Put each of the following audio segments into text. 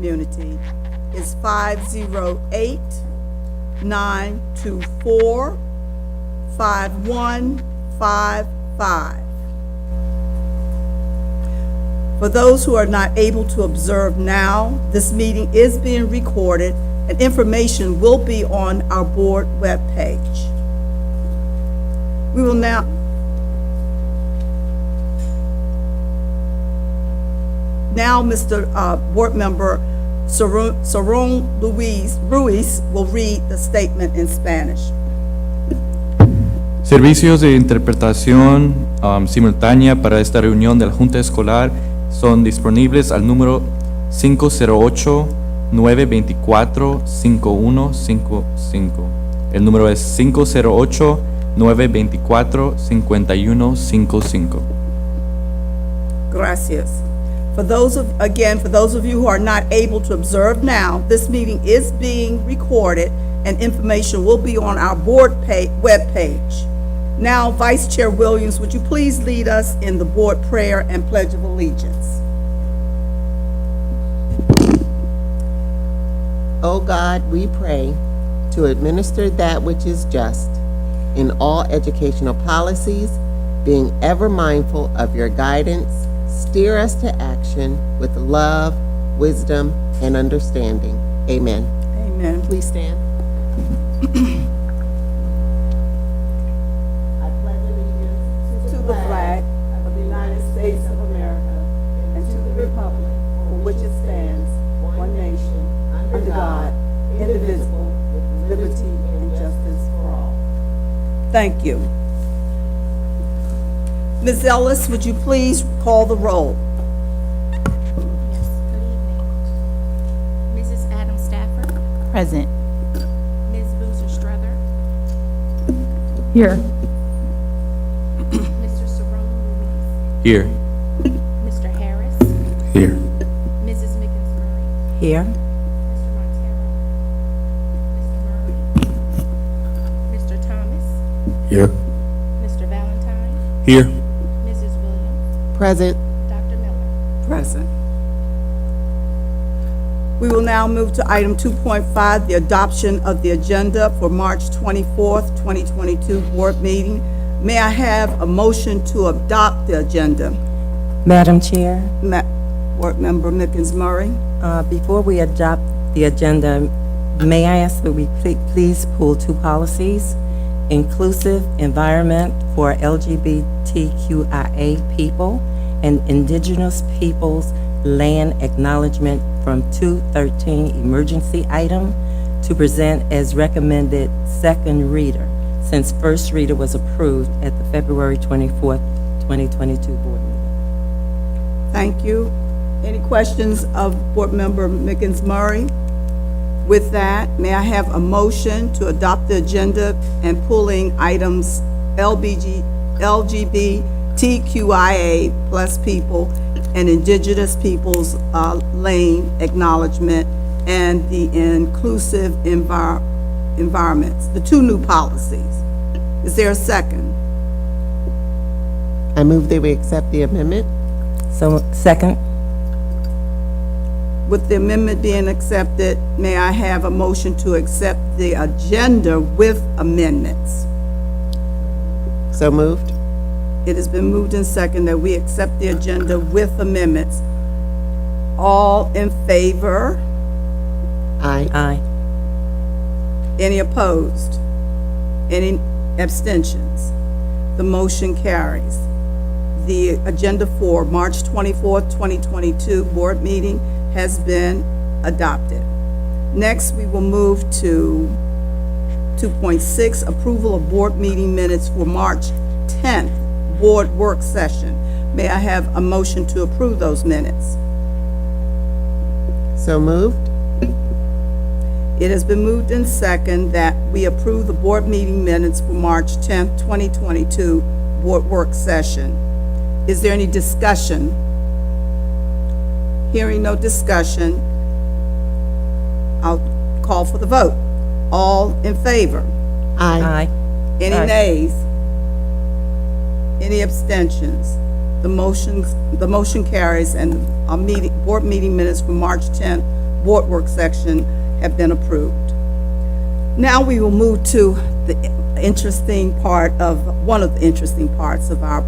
community is 508-924-5155. For those who are not able to observe now, this meeting is being recorded and information will be on our board webpage. We will now Mr. Board Member Saron Ruiz will read the statement in Spanish. Servicios de interpretación simultánea para esta reunión de la Junta Escolar son disponibles al número 508-924-5155. El número es 508-924-5155. Gracias. For those of you who are not able to observe now, this meeting is being recorded and information will be on our board webpage. Now, Vice Chair Williams, would you please lead us in the board prayer and pledge of allegiance? O God, we pray to administer that which is just in all educational policies, being ever mindful of your guidance. Steer us to action with love, wisdom, and understanding. Amen. Amen. Please stand. I pledge allegiance To the flag of the United States of America and to the republic for which it stands, one nation, under God, indivisible, with liberty and justice for all. Thank you. Ms. Ellis, would you please call the roll? Yes, good evening. Mrs. Adam Stafford, Present. Ms. Boozer Strother, Here. Mr. Saron Ruiz, Here. Mr. Harris, Here. Mrs. Mickens Murray, Here. Mr. Montero, Mr. Murray, Mr. Thomas, Here. Mr. Valentine, Here. Mrs. Williams, Present. Dr. Miller. Present. We will now move to item 2.5, the adoption of the agenda for March 24th, 2022 board meeting. May I have a motion to adopt the agenda? Madam Chair, Board Member Mickens Murray. before we adopt the agenda, may I ask that we please pull two policies? Inclusive environment for LGBTQIA people and indigenous peoples land acknowledgement from 213 emergency item to present as recommended second reader, since first reader was approved at the February 24th, 2022 board meeting. Thank you. Any questions of Board Member Mickens Murray? With that, may I have a motion to adopt the agenda and pulling items LGBTQIA plus people and indigenous peoples lane acknowledgement and the inclusive environments, the two new policies. Is there a second? I move that we accept the amendment. So, second. With the amendment being accepted, may I have a motion to accept the agenda with amendments? So moved. It has been moved and seconded that we accept the agenda with amendments. All in favor? Aye. Aye. Any opposed? Any abstentions? The motion carries. The agenda for March 24th, 2022 board meeting has been adopted. Next, we will move to 2.6, approval of board meeting minutes for March 10th, board work session. May I have a motion to approve those minutes? So moved. It has been moved and second that we approve the board meeting minutes for March 10th, 2022 board work session. Is there any discussion? Hearing no discussion, I'll call for the vote. All in favor? Aye. Aye. Any Aye. nays? Any abstentions? The motion carries, and our board meeting minutes for March 10th, board work section have been approved. Now we will move to the one of the interesting parts of our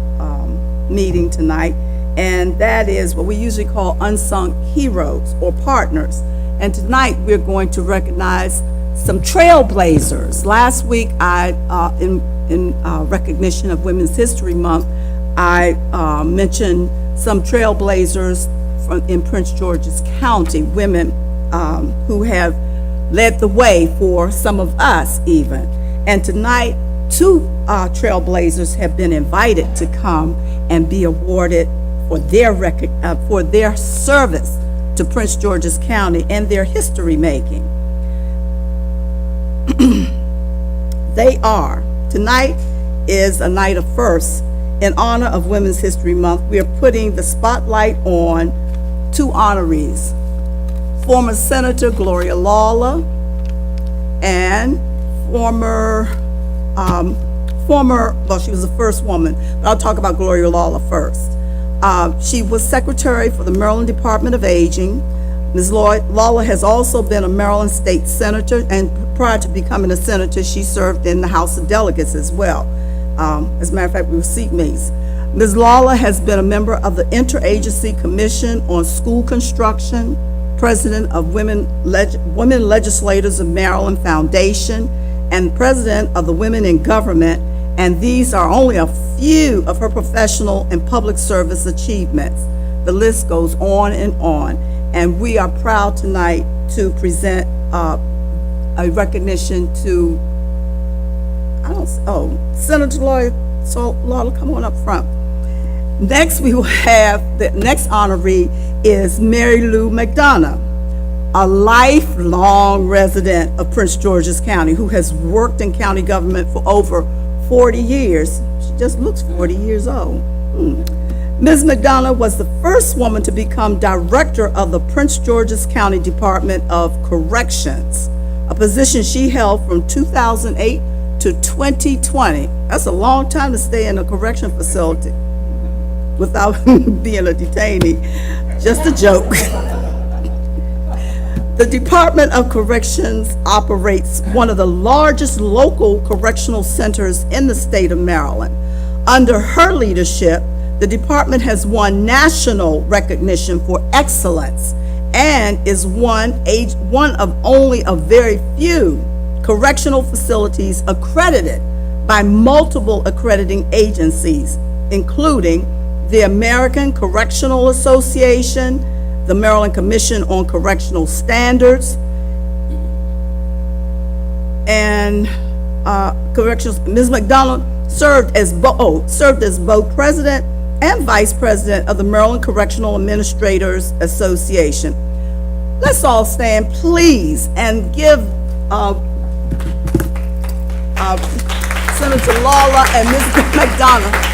meeting tonight, and that is what we usually call unsung heroes or partners. And tonight we're going to recognize some trailblazers. Last week, in recognition of Women's History Month, I mentioned some trailblazers in Prince George's County, women who have led the way for some of us even. And tonight, two trailblazers have been invited to come and be awarded for their service to Prince George's County and their history making. Tonight is a night of firsts. In honor of Women's History Month, we are putting the spotlight on two honorees, former Senator Gloria Lawler and she was the first woman, but I'll talk about Gloria Lawler first. She was Secretary for the Maryland Department of Aging. Ms. Lawler has also been a Maryland State Senator, and prior to becoming a senator, she served in the House of Delegates as well. As a matter of fact, we were seatmates. Ms. Lawler has been a member of the Interagency Commission on School Construction, president of Women Legislators of Maryland Foundation, and president of the Women in Government, and these are only a few of her professional and public service achievements. The list goes on, and we are proud tonight to present a recognition to, Senator Lawler, come on up front. Next, we will have, the next honoree is Mary Lou McDonough, a lifelong resident of Prince George's County who has worked in county government for over 40 years. She just looks 40 years old. Ms. McDonough was the first woman to become director of the Prince George's County Department of Corrections, a position she held from 2008 to 2020. That's a long time to stay in a correction facility without being a detainee. Just a joke. The Department of Corrections operates one of the largest local correctional centers in the state of Maryland. Under her leadership, the department has won national recognition for excellence and is one of only a very few correctional facilities accredited by multiple accrediting agencies, including the American Correctional Association, the Maryland Commission on Correctional Standards, and corrections. Ms. McDonough served as both president and vice president of the Maryland Correctional Administrators Association. Let's all stand, please, and give Senator Lawler and Ms. McDonough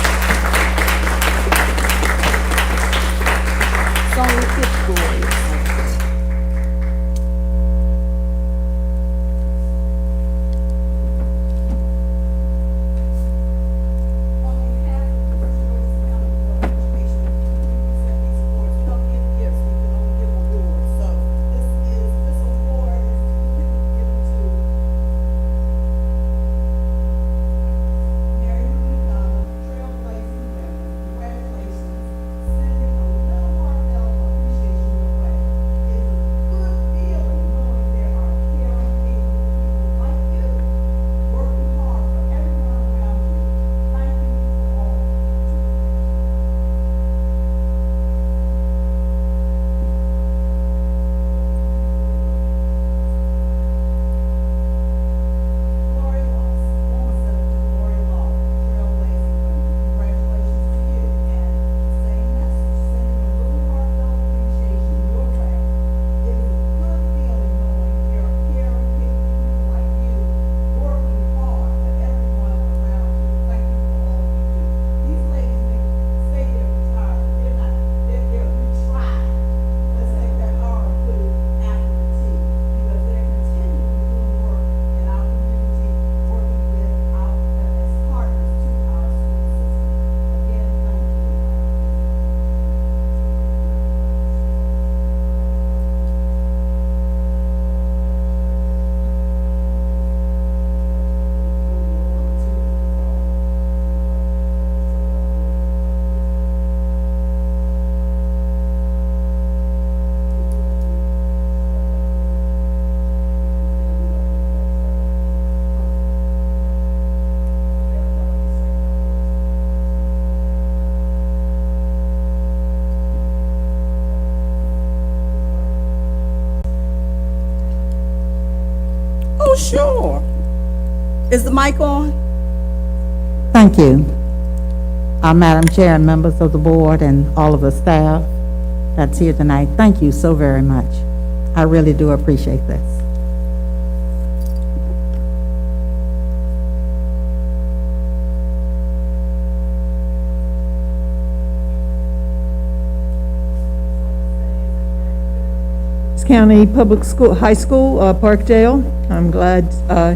sure. Is the mic on? Thank you. Madam Chair and members of the board and all of the staff that's here tonight, thank you so very much. I really do appreciate this. County Public School, High School, Parkdale. I'm glad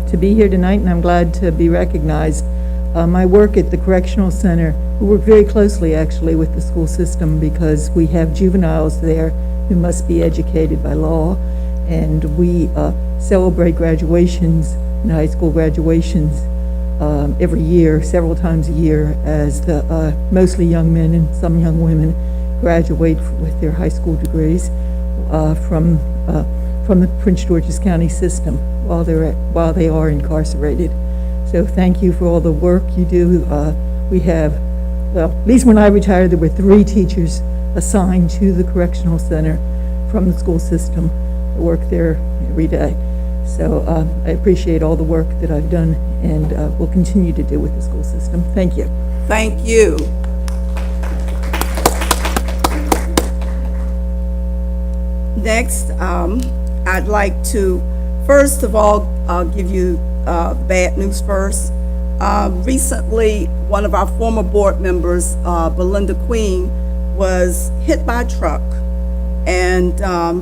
to be here tonight, and I'm glad to be recognized. My work at the Correctional Center, we work very closely, actually, with the school system because we have juveniles there who must be educated by law, and we celebrate graduations and high school graduations every year, several times a year, as the mostly young men and some young women graduate with their high school degrees from the Prince George's County system while they are incarcerated. So thank you for all the work you do. We have, well, at least when I retired, there were 3 teachers assigned to the correctional center from the school system that work there every day. So I appreciate all the work that I've done and will continue to do with the school system. Thank you. Thank you. Next, I'd like to, first of all, give you bad news first. Recently, one of our former board members, Belinda Queen, was hit by a truck, and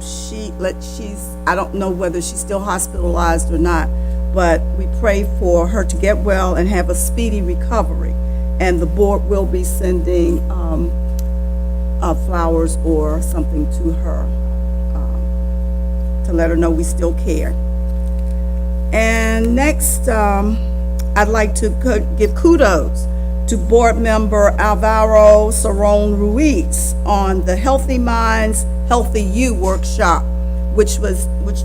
she's, I don't know whether she's still hospitalized or not, but we pray for her to get well and have a speedy recovery. And the board will be sending flowers or something to her to let her know we still care. And next, I'd like to give kudos to board member Alvaro Cerrone Ruiz on the Healthy Minds, Healthy You workshop, which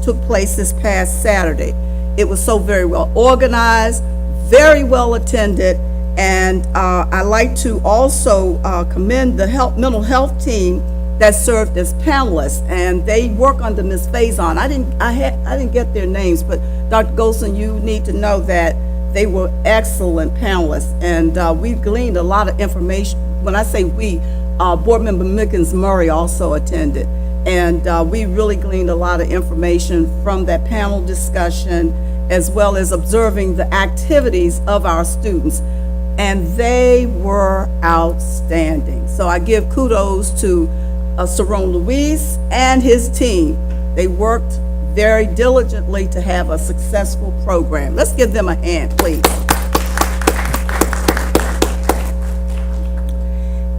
took place this past Saturday. It was so very well organized, very well attended, and I like to also commend the mental health team that served as panelists, and they work under Ms. Faison. I didn't get their names, but Dr. Golson, you need to know that they were excellent panelists, and we gleaned a lot of information. When I say we, board member Mickens Murray also attended, and we really gleaned a lot of information from that panel discussion, as well as observing the activities of our students, and they were outstanding. So I give kudos to Cerrone Luis and his team. They worked very diligently to have a successful program. Let's give them a hand, please.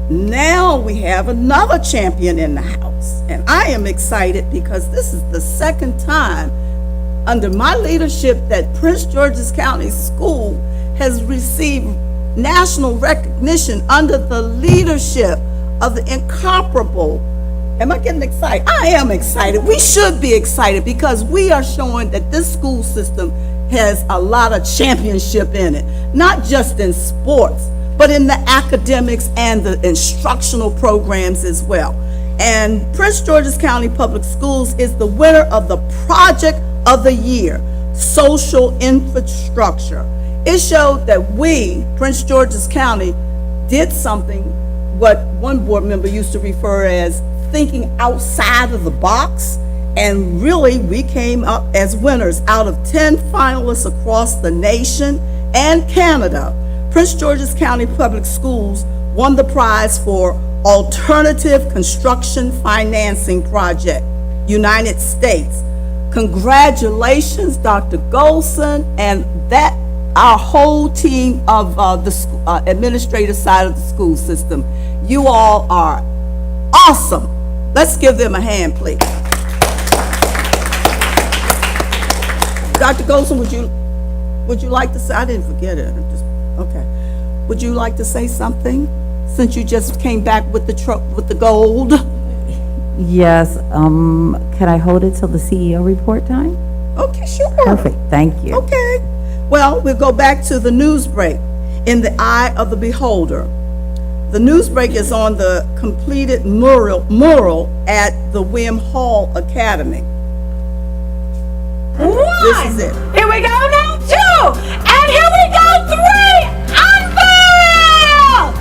Now we have another champion in the house, and I am excited because this is the second time under my leadership that Prince George's County School has received national recognition under the leadership of the incomparable. Am I getting excited? I am excited. We should be excited because we are showing that this school system has a lot of championship in it, not just in sports, but in the academics and the instructional programs as well. And Prince George's County Public Schools is the winner of the Project of the Year, Social Infrastructure. It showed that we, Prince George's County, did something what one board member used to refer as thinking outside of the box, and really we came up as winners. Out of 10 finalists across the nation and Canada, Prince George's County Public Schools won the prize for Alternative Construction Financing Project, United States. Congratulations, Dr. Golson, and our whole team of the administrative side of the school system. You all are awesome. Let's give them a hand, please. Dr. Golson, would you like to say? I didn't forget it. Okay. Would you like to say something since you just came back with the gold? Yes, can I hold it till the CEO report time? Okay, sure. Perfect, thank you. Okay. Well, we'll go back to the news break. In the eye of the beholder. The news break is on the completed mural at the William Hall Academy. 1. This is it. Here we go now, 2. And here we go, 3. Unveil!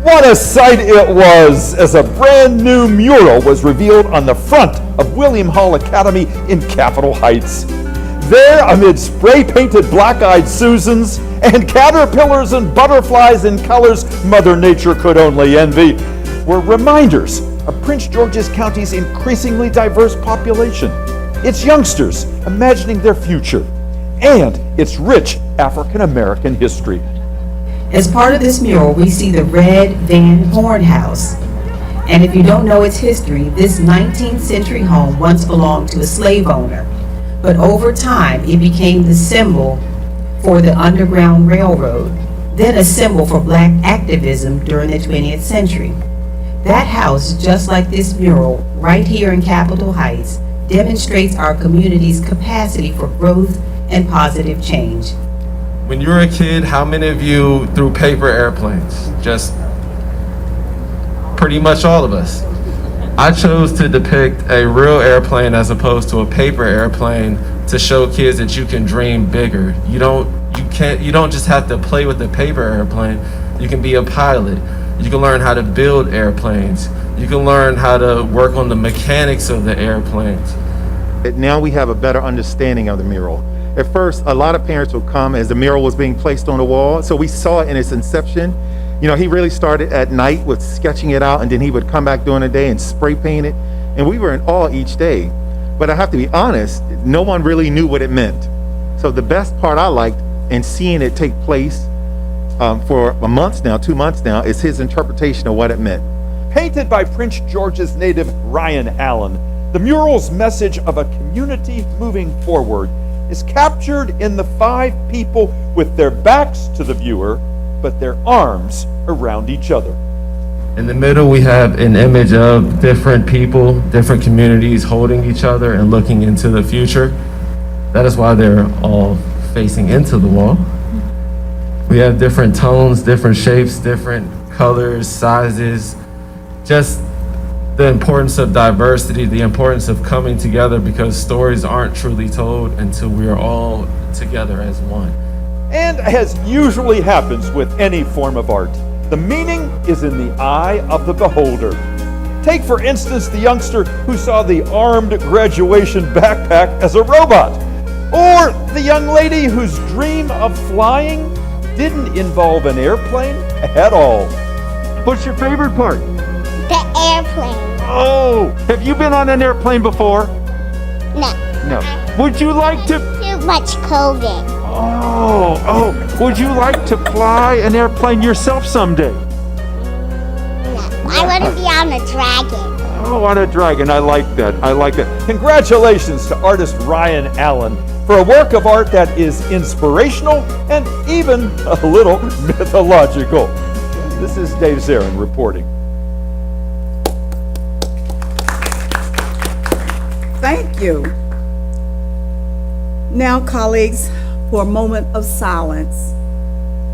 What a sight it was as a brand new mural was revealed on the front of William Hall Academy in Capitol Heights. There, amid spray-painted black-eyed Susans and caterpillars and butterflies in colors Mother Nature could only envy, were reminders of Prince George's County's increasingly diverse population, its youngsters imagining their future, and its rich African-American history. As part of this mural, we see the Red Van Horn House. And if you don't know its history, this 19th century home once belonged to a slave owner. But over time, it became the symbol for the Underground Railroad, then a symbol for black activism during the 20th century. That house, just like this mural, right here in Capitol Heights, demonstrates our community's capacity for growth and positive change. When you were a kid, how many of you threw paper airplanes? Just pretty much all of us. I chose to depict a real airplane as opposed to a paper airplane to show kids that you can dream bigger. You don't just have to play with the paper airplane. You can be a pilot. You can learn how to build airplanes. You can learn how to work on the mechanics of the airplanes. Now we have a better understanding of the mural. At first, a lot of parents would come as the mural was being placed on the wall, so we saw it in its inception. You know, he really started at night with sketching it out, and then he would come back during the day and spray paint it, and we were in awe each day. But I have to be honest, no one really knew what it meant. So the best part I liked in seeing it take place for a month now, 2 months now, is his interpretation of what it meant. Painted by Prince George's native Ryan Allen, the mural's message of a community moving forward is captured in the 5 people with their backs to the viewer, but their arms around each other. In the middle, we have an image of different people, different communities holding each other and looking into the future. That is why they're all facing into the wall. We have different tones, different shapes, different colors, sizes, just the importance of diversity, the importance of coming together, because stories aren't truly told until we are all together as one. And as usually happens with any form of art, the meaning is in the eye of the beholder. Take, for instance, the youngster who saw the armed graduation backpack as a robot, or the young lady whose dream of flying didn't involve an airplane at all. What's your favorite part? The airplane. Oh, have you been on an airplane before? No. No. Would you like to? Too much COVID. Oh, would you like to fly an airplane yourself someday? No. I want to be on a dragon. Oh, on a dragon. I like that. I like that. Congratulations to artist Ryan Allen for a work of art that is inspirational and even a little mythological. This is Dave Zarin reporting. Thank you. Now, colleagues, for a moment of silence.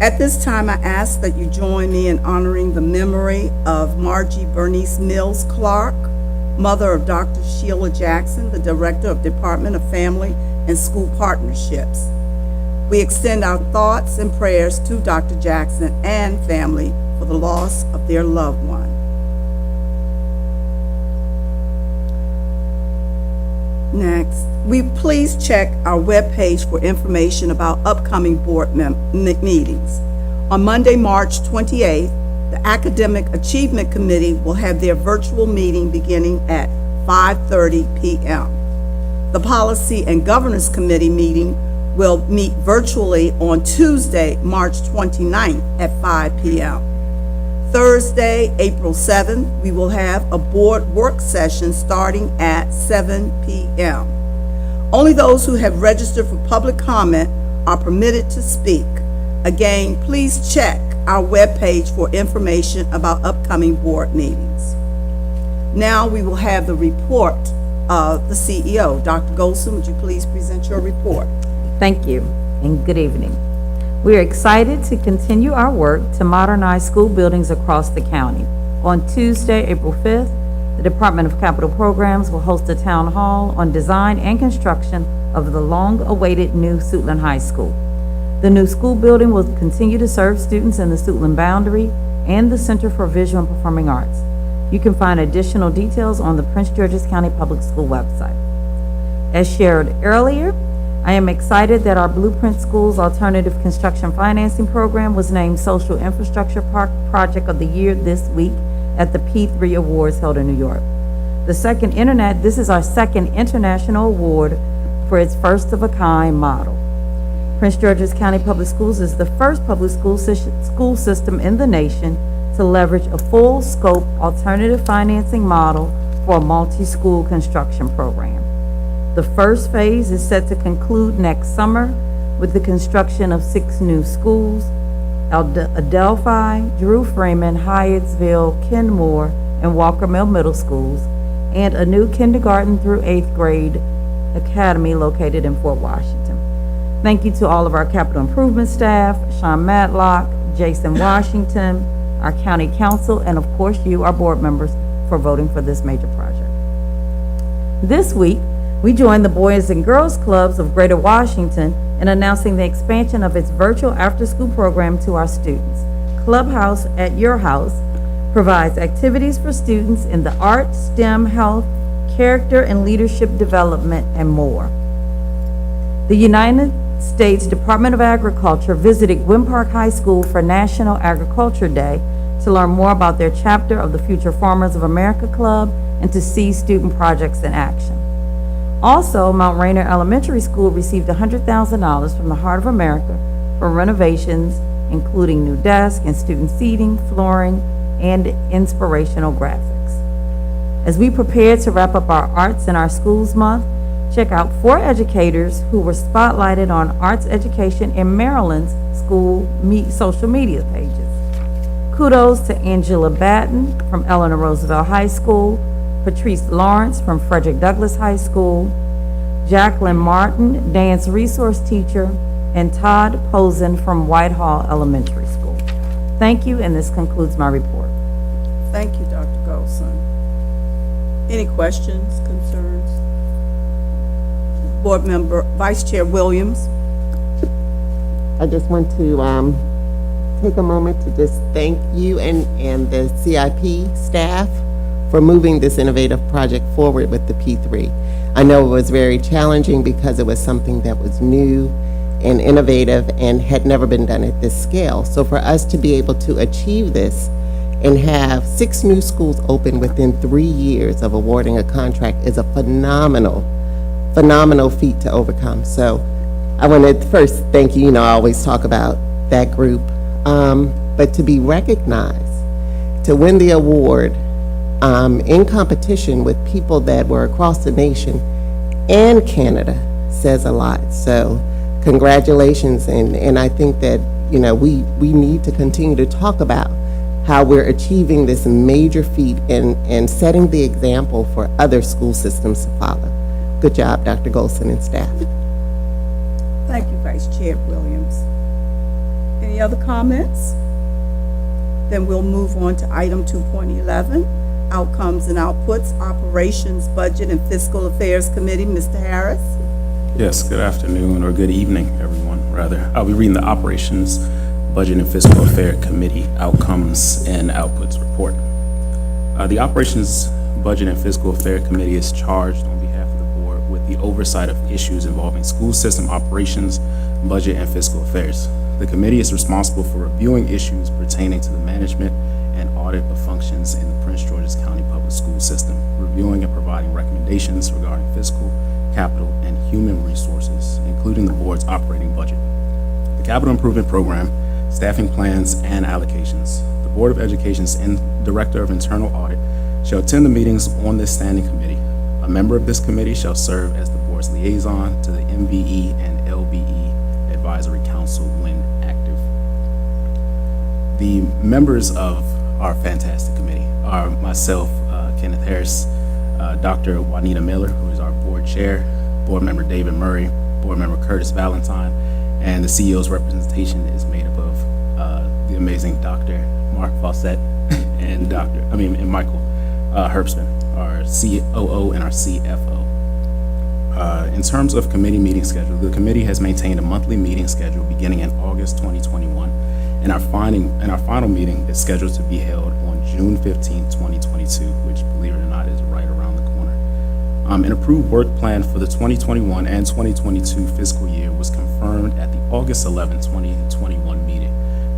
At this time, I ask that you join me in honoring the memory of Margie Bernice Mills Clark, mother of Dr. Sheila Jackson, the Director of Department of Family and School Partnerships. We extend our thoughts and prayers to Dr. Jackson and family for the loss of their loved one. Next, we please check our webpage for information about upcoming board meetings. On Monday, March 28th, the Academic Achievement Committee will have their virtual meeting beginning at 5:30 p.m. The Policy and Governance Committee meeting will meet virtually on Tuesday, March 29th at 5 p.m. Thursday, April 7th, we will have a board work session starting at 7 p.m. Only those who have registered for public comment are permitted to speak. Again, please check our webpage for information about upcoming board meetings. Now we will have the report of the CEO. Dr. Golson, would you please present your report? Thank you, and good evening. We are excited to continue our work to modernize school buildings across the county. On Tuesday, April 5th, The Department of Capital Programs will host a town hall on design and construction of the long-awaited new Suitland High School. The new school building will continue to serve students in the Suitland boundary and the Center for Visual and Performing Arts. You can find additional details on the Prince George's County Public School website. As shared earlier, I am excited that our Blueprint Schools Alternative Construction Financing Program was named Social Infrastructure Project of the Year this week at the P3 Awards held in New York. This is our second international award for its first-of-a-kind model. Prince George's County Public Schools is the first public school system in the nation to leverage a full-scope alternative financing model for a multi-school construction program. The first phase is set to conclude next summer with the construction of 6 new schools: Adelphi, Drew Freeman, Hyattsville, Kenmore, and Walker Mill Middle Schools, and a new kindergarten through 8th grade academy located in Fort Washington. Thank you to all of our capital improvement staff, Sean Matlock, Jason Washington, our county council, and of course you, our board members, for voting for this major project. This week, we joined the Boys and Girls Clubs of Greater Washington in announcing the expansion of its virtual after-school program to our students. Clubhouse at Your House provides activities for students in the arts, STEM, health, character and leadership development, and more. The United States Department of Agriculture visited Gwynn Park High School for National Agriculture Day to learn more about their chapter of the Future Farmers of America Club and to see student projects in action. Also, Mount Rainier Elementary School received $100,000 from the Heart of America for renovations, including new desks and student seating, flooring, and inspirational graphics. As we prepare to wrap up our Arts in Our Schools month, check out 4 educators who were spotlighted on arts education in Maryland's school social media pages. Kudos to Angela Batten from Eleanor Roosevelt High School, Patrice Lawrence from Frederick Douglass High School, Jacqueline Martin, dance resource teacher, and Todd Posen from Whitehall Elementary School. Thank you, and this concludes my report. Thank you, Dr. Golson. Any questions, concerns? Board Member, Vice Chair Williams. I just want to take a moment to just thank you and the CIP staff for moving this innovative project forward with the P3. I know it was very challenging because it was something that was new and innovative and had never been done at this scale. So for us to be able to achieve this and have 6 new schools open within 3 years of awarding a contract is a phenomenal feat to overcome. So I want to first thank you. I always talk about that group, but to be recognized, to win the award in competition with people that were across the nation and Canada says a lot. So congratulations, and I think that we need to continue to talk about how we're achieving this major feat and setting the example for other school systems to follow. Good job, Dr. Golson and staff. Thank you, Vice Chair Williams. Any other comments? Then we'll move on to item 2.11, Outcomes and Outputs, Operations, Budget, and Fiscal Affairs Committee. Mr. Harris? Yes, good afternoon, or good evening, everyone, rather. I'll be reading the Operations, Budget, and Fiscal Affairs Committee Outcomes and Outputs Report. The Operations, Budget, and Fiscal Affairs Committee is charged on behalf of the board with the oversight of issues involving school system operations, budget, and fiscal affairs. The committee is responsible for reviewing issues pertaining to the management and audit of functions in the Prince George's County Public School System, reviewing and providing recommendations regarding fiscal, capital, and human resources, including the board's operating budget, the capital improvement program, staffing plans, and allocations. The Board of Education's Director of Internal Audit shall attend the meetings on this standing committee. A member of this committee shall serve as the board's liaison to the MVE and LBE Advisory Council when active. The members of our fantastic committee are myself, Kenneth Harris, Dr. Juanita Miller, who is our board chair, board member David Murray, board member Curtis Valentine, and the CEO's representation is made up of the amazing Dr. Mark Fawcett and Michael Herbstman. our COO, and our CFO. In terms of committee meeting schedule, the committee has maintained a monthly meeting schedule beginning in August 2021, and our final meeting is scheduled to be held on June 15, 2022, which, believe it or not, is right around the corner. An approved work plan for the 2021 and 2022 fiscal year was confirmed at the August 11, 2021 meeting.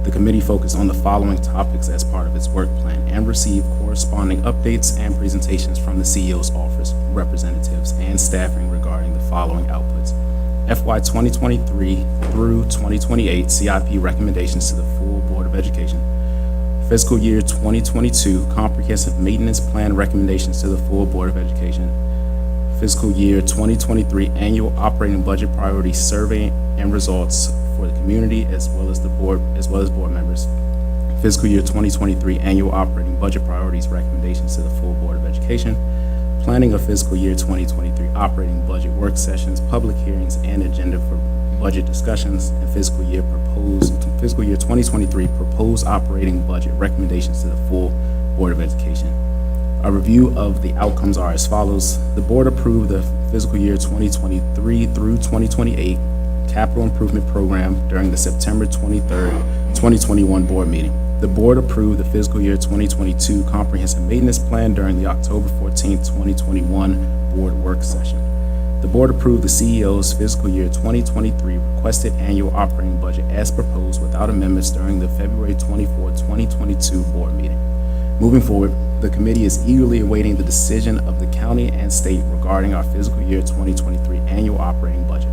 The committee focused on the following topics as part of its work plan and received corresponding updates and presentations from the CEO's office, representatives, and staffing regarding the following outputs: FY 2023 through 2028 CIP recommendations to the full Board of Education, fiscal year 2022 comprehensive maintenance plan recommendations to the full Board of Education, fiscal year 2023 annual operating budget priority survey and results for the community as well as board members, fiscal year 2023 annual operating budget priorities recommendations to the full Board of Education, planning of fiscal year 2023 operating budget work sessions, public hearings, and agenda for budget discussions, and fiscal year 2023 proposed operating budget recommendations to the full Board of Education. A review of the outcomes are as follows. The board approved the fiscal year 2023 through 2028 capital improvement program during the September 23rd, 2021 board meeting. The board approved the fiscal year 2022 comprehensive maintenance plan during the October 14th, 2021 board work session. The board approved the CEO's fiscal year 2023 requested annual operating budget as proposed without amendments during the February 24, 2022 board meeting. Moving forward, the committee is eagerly awaiting the decision of the county and state regarding our fiscal year 2023 annual operating budget.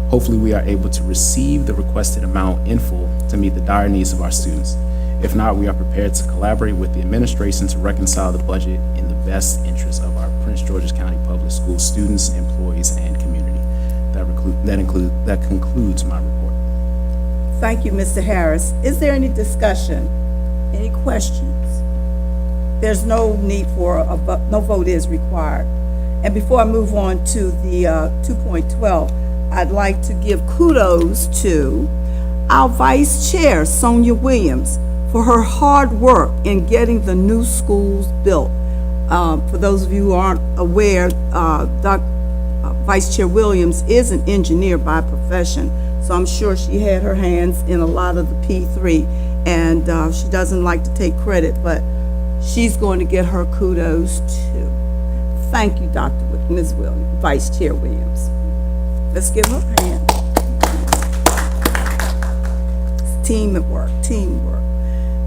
Hopefully, we are able to receive the requested amount in full to meet the dire needs of our students. If not, we are prepared to collaborate with the administration to reconcile the budget in the best interest of our Prince George's County Public Schools students, employees, and community. That concludes my report. Thank you, Mr. Harris. Is there any discussion? Any questions? There's no need for a vote, no vote is required. And before I move on to the 2.12, I'd like to give kudos to our Vice Chair, Sonia Williams, for her hard work in getting the new schools built. For those of you who aren't aware, Vice Chair Williams is an engineer by profession, so I'm sure she had her hands in a lot of the P3, and she doesn't like to take credit, but she's going to get her kudos too. Thank you, Ms. Williams, Vice Chair Williams. Let's give her a hand. It's teamwork.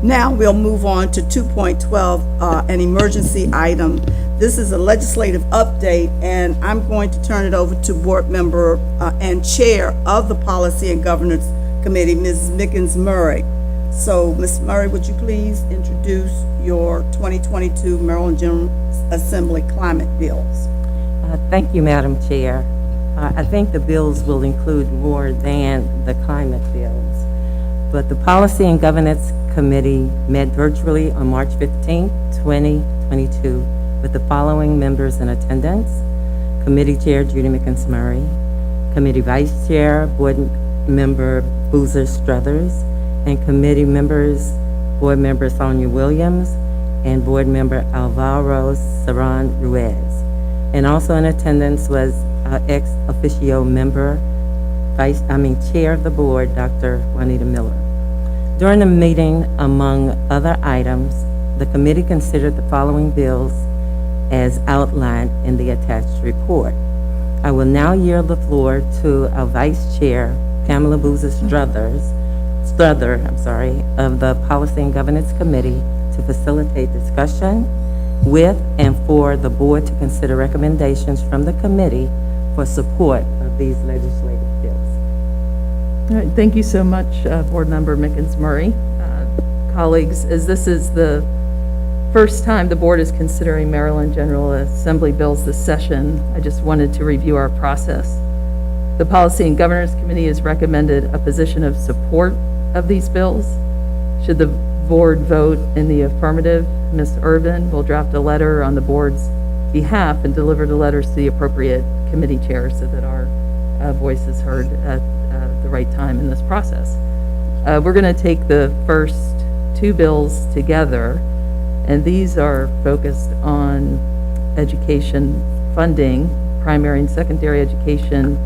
Now we'll move on to 2.12, an emergency item. This is a legislative update, and I'm going to turn it over to Board Member and Chair of the Policy and Governance Committee, Ms. Mickens Murray. So, Ms. Murray, would you please introduce your 2022 Maryland General Assembly climate bills? Thank you, Madam Chair. I think the bills will include more than the climate bills, but the Policy and Governance Committee met virtually on March 15, 2022, with the following members in attendance: Committee Chair Judy Mickens Murray, Committee Vice Chair Board Member Boozer Struthers, and committee members, Board Member Sonia Williams and Board Member Alvaro Saran Ruiz. And also in attendance was ex officio member, Chair of the Board, Dr. Juanita Miller. During the meeting, among other items, the committee considered the following bills as outlined in the attached report. I will now yield the floor to our Vice Chair, Pamela Boozer Struther, of the Policy and Governance Committee to facilitate discussion with and for the board to consider recommendations from the committee for support of these legislative bills. All right, thank you so much, Board Member Mickens Murray. Colleagues, as this is the first time the board is considering Maryland General Assembly bills this session, I just wanted to review our process. The Policy and Governance Committee has recommended a position of support of these bills. Should the board vote in the affirmative, Ms. Irvin will draft a letter on the board's behalf and deliver the letters to the appropriate committee chairs so that our voice is heard at the right time in this process. We're going to take the first two bills together, and these are focused on education funding, primary and secondary education,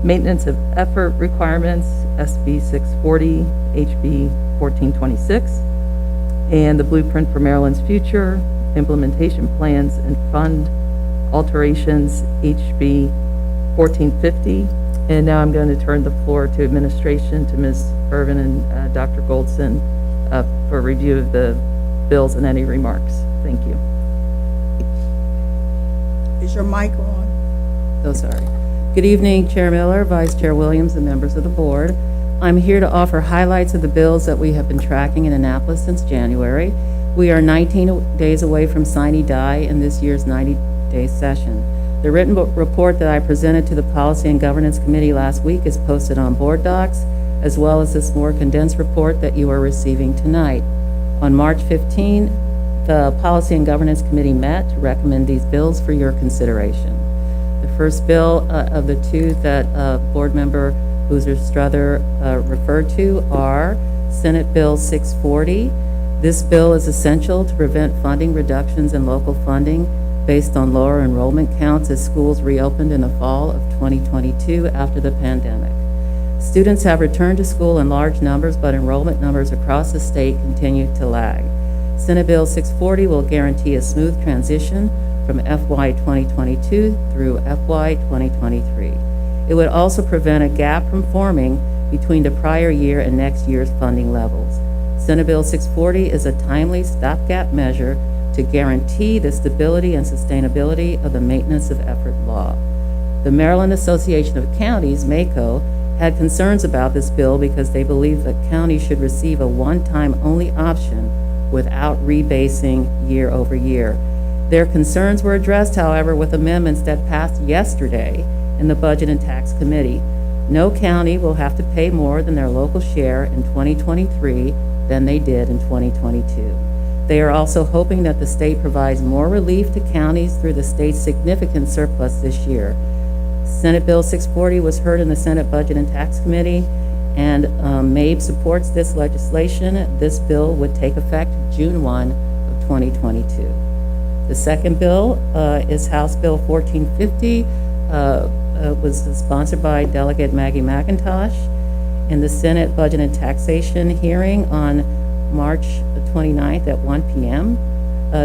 maintenance of effort requirements, SB 640, HB 1426, and the blueprint for Maryland's future, implementation plans and fund alterations, HB 1450. And now I'm going to turn the floor to administration, to Ms. Irvin and Dr. Goldson for review of the bills and any remarks. Thank you. Is your mic on? So sorry. Good evening, Chair Miller, Vice Chair Williams, and members of the board. I'm here to offer highlights of the bills that we have been tracking in Annapolis since January. We are 19 days away from sine die in this year's 90-day session. The written report that I presented to the Policy and Governance Committee last week is posted on board docs, as well as this more condensed report that you are receiving tonight. On March 15, the Policy and Governance Committee met to recommend these bills for your consideration. The first bill of the two that Board Member Boozer-Strother referred to are Senate Bill 640. This bill is essential to prevent funding reductions in local funding based on lower enrollment counts as schools reopened in the fall of 2022 after the pandemic. Students have returned to school in large numbers, but enrollment numbers across the state continue to lag. Senate Bill 640 will guarantee a smooth transition from FY 2022 through FY 2023. It would also prevent a gap from forming between the prior year and next year's funding levels. Senate Bill 640 is a timely stopgap measure to guarantee the stability and sustainability of the maintenance of effort law. The Maryland Association of Counties, MACO, had concerns about this bill because they believe that counties should receive a one-time only option without rebasing year over year. Their concerns were addressed, however, with amendments that passed yesterday in the Budget and Tax Committee. No county will have to pay more than their local share in 2023 than they did in 2022. They are also hoping that the state provides more relief to counties through the state's significant surplus this year. Senate Bill 640 was heard in the Senate Budget and Tax Committee, and MABE supports this legislation. This bill would take effect June 1 of 2022. The second bill is House Bill 1450, was sponsored by Delegate Maggie McIntosh. In the Senate Budget and Taxation hearing on March 29th at 1 p.m.,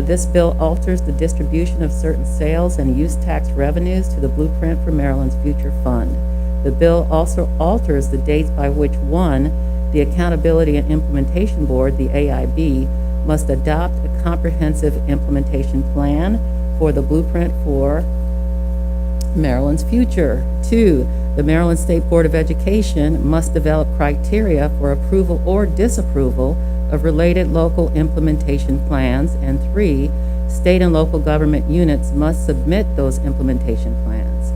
this bill alters the distribution of certain sales and use tax revenues to the Blueprint for Maryland's Future Fund. The bill also alters the dates by which, one, the Accountability and Implementation Board, the AIB, must adopt a comprehensive implementation plan for the Blueprint for Maryland's future. Two, the Maryland State Board of Education must develop criteria for approval or disapproval of related local implementation plans. And three, state and local government units must submit those implementation plans.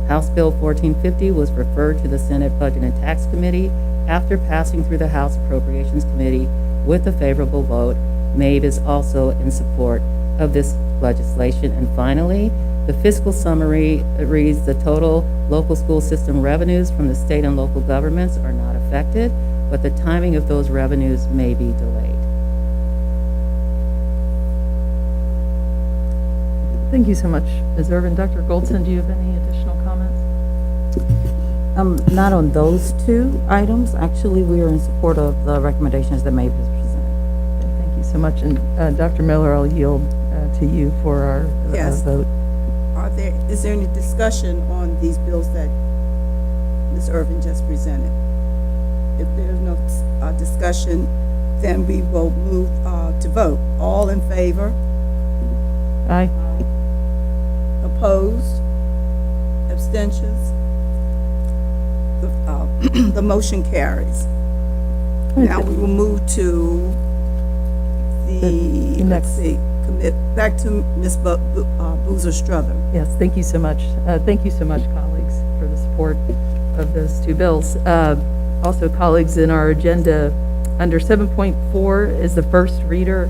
House Bill 1450 was referred to the Senate Budget and Tax Committee after passing through the House Appropriations Committee with a favorable vote. MABE is also in support of this legislation. And finally, the fiscal summary reads the total local school system revenues from the state and local governments are not affected, but the timing of those revenues may be delayed. Thank you so much, Ms. Irvin. Dr. Goldson, do you have any additional comments? Not on those two items. Actually, we are in support of the recommendations that MABE has presented. Okay, thank you so much. And Dr. Miller, I'll yield to you for our vote. Is there any discussion on these bills that Ms. Irvin just presented? If there's no discussion, then we will move to vote. All in favor? Aye. Opposed? Abstentions? The motion carries. Now we will move to the let's see, back to Ms. Boozer-Strother. Yes, thank you so much. Thank you so much, colleagues, for the support of those two bills. Also, colleagues, in our agenda, under 7.4 is the first reader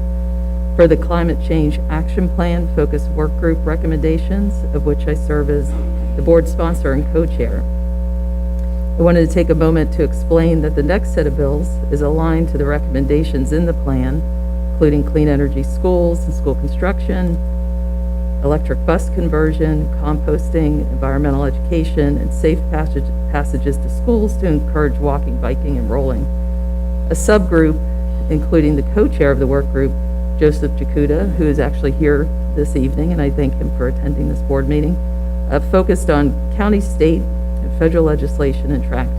for the Climate Change Action Plan Focus Work Group recommendations, of which I serve as the board sponsor and co-chair. I wanted to take a moment to explain that the next set of bills is aligned to the recommendations in the plan, including clean energy schools and school construction, electric bus conversion, composting, environmental education, and safe passages to schools to encourage walking, biking, and rolling. A subgroup, including the co-chair of the work group, Joseph Jakuda, who is actually here this evening, and I thank him for attending this board meeting, focused on county, state, and federal legislation and tracked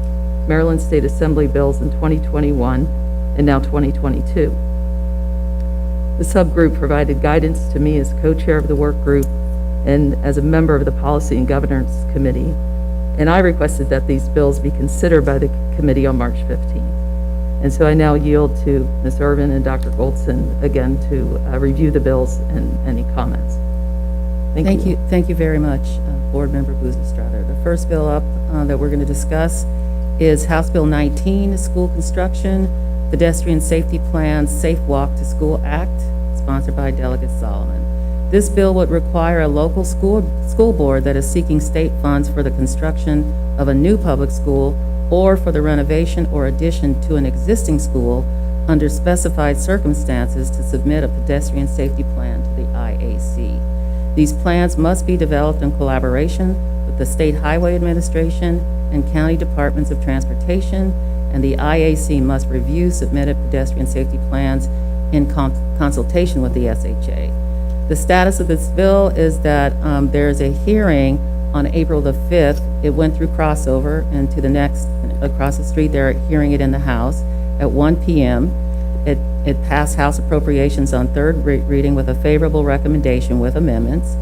Maryland State Assembly bills in 2021 and now 2022. The subgroup provided guidance to me as co-chair of the work group and as a member of the Policy and Governance Committee, and I requested that these bills be considered by the committee on March 15th. And so I now yield to Ms. Irvin and Dr. Goldson again to review the bills and any comments. Thank you. Thank you very much, Board Member Boozer-Strader. The first bill up that we're going to discuss is House Bill 19, School Construction, Pedestrian Safety Plans, Safe Walk to School Act, sponsored by Delegate Solomon. This bill would require a local school board that is seeking state funds for the construction of a new public school or for the renovation or addition to an existing school under specified circumstances to submit a pedestrian safety plan to the IAC. These plans must be developed in collaboration with the State Highway Administration and county departments of transportation, and the IAC must review submitted pedestrian safety plans in consultation with the SHA. The status of this bill is that there's a hearing on April the 5th. It went through crossover and to the next, across the street, they're hearing it in the House at 1 p.m. It passed House Appropriations on third reading with a favorable recommendation with amendments.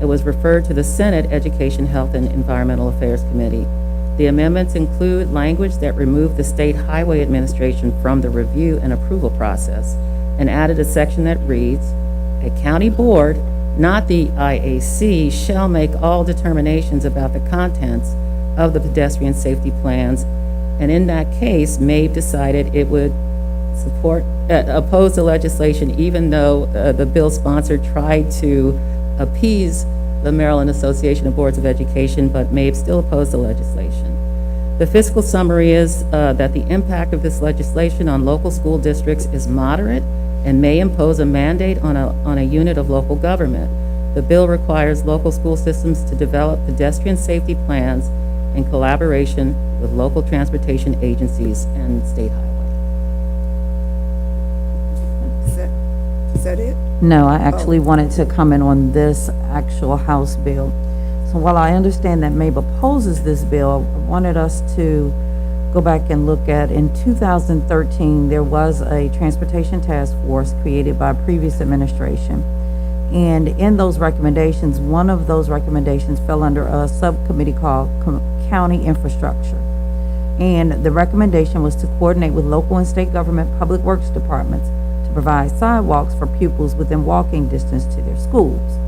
It was referred to the Senate Education, Health, and Environmental Affairs Committee. The amendments include language that removed the State Highway Administration from the review and approval process and added a section that reads, "A county board, not the IAC, shall make all determinations about the contents of the pedestrian safety plans," and in that case, MABE decided it would oppose the legislation, even though the bill sponsor tried to appease the Maryland Association of Boards of Education, but MABE still opposed the legislation. The fiscal summary is that the impact of this legislation on local school districts is moderate and may impose a mandate on a unit of local government. The bill requires local school systems to develop pedestrian safety plans in collaboration with local transportation agencies and state highways. Is that it? No, I actually wanted to comment on this actual House bill. So while I understand that MABE opposes this bill, I wanted us to go back and look at, in 2013, there was a transportation task force created by a previous administration. And in those recommendations, one of those recommendations fell under a subcommittee called County Infrastructure. And the recommendation was to coordinate with local and state government public works departments to provide sidewalks for pupils within walking distance to their schools.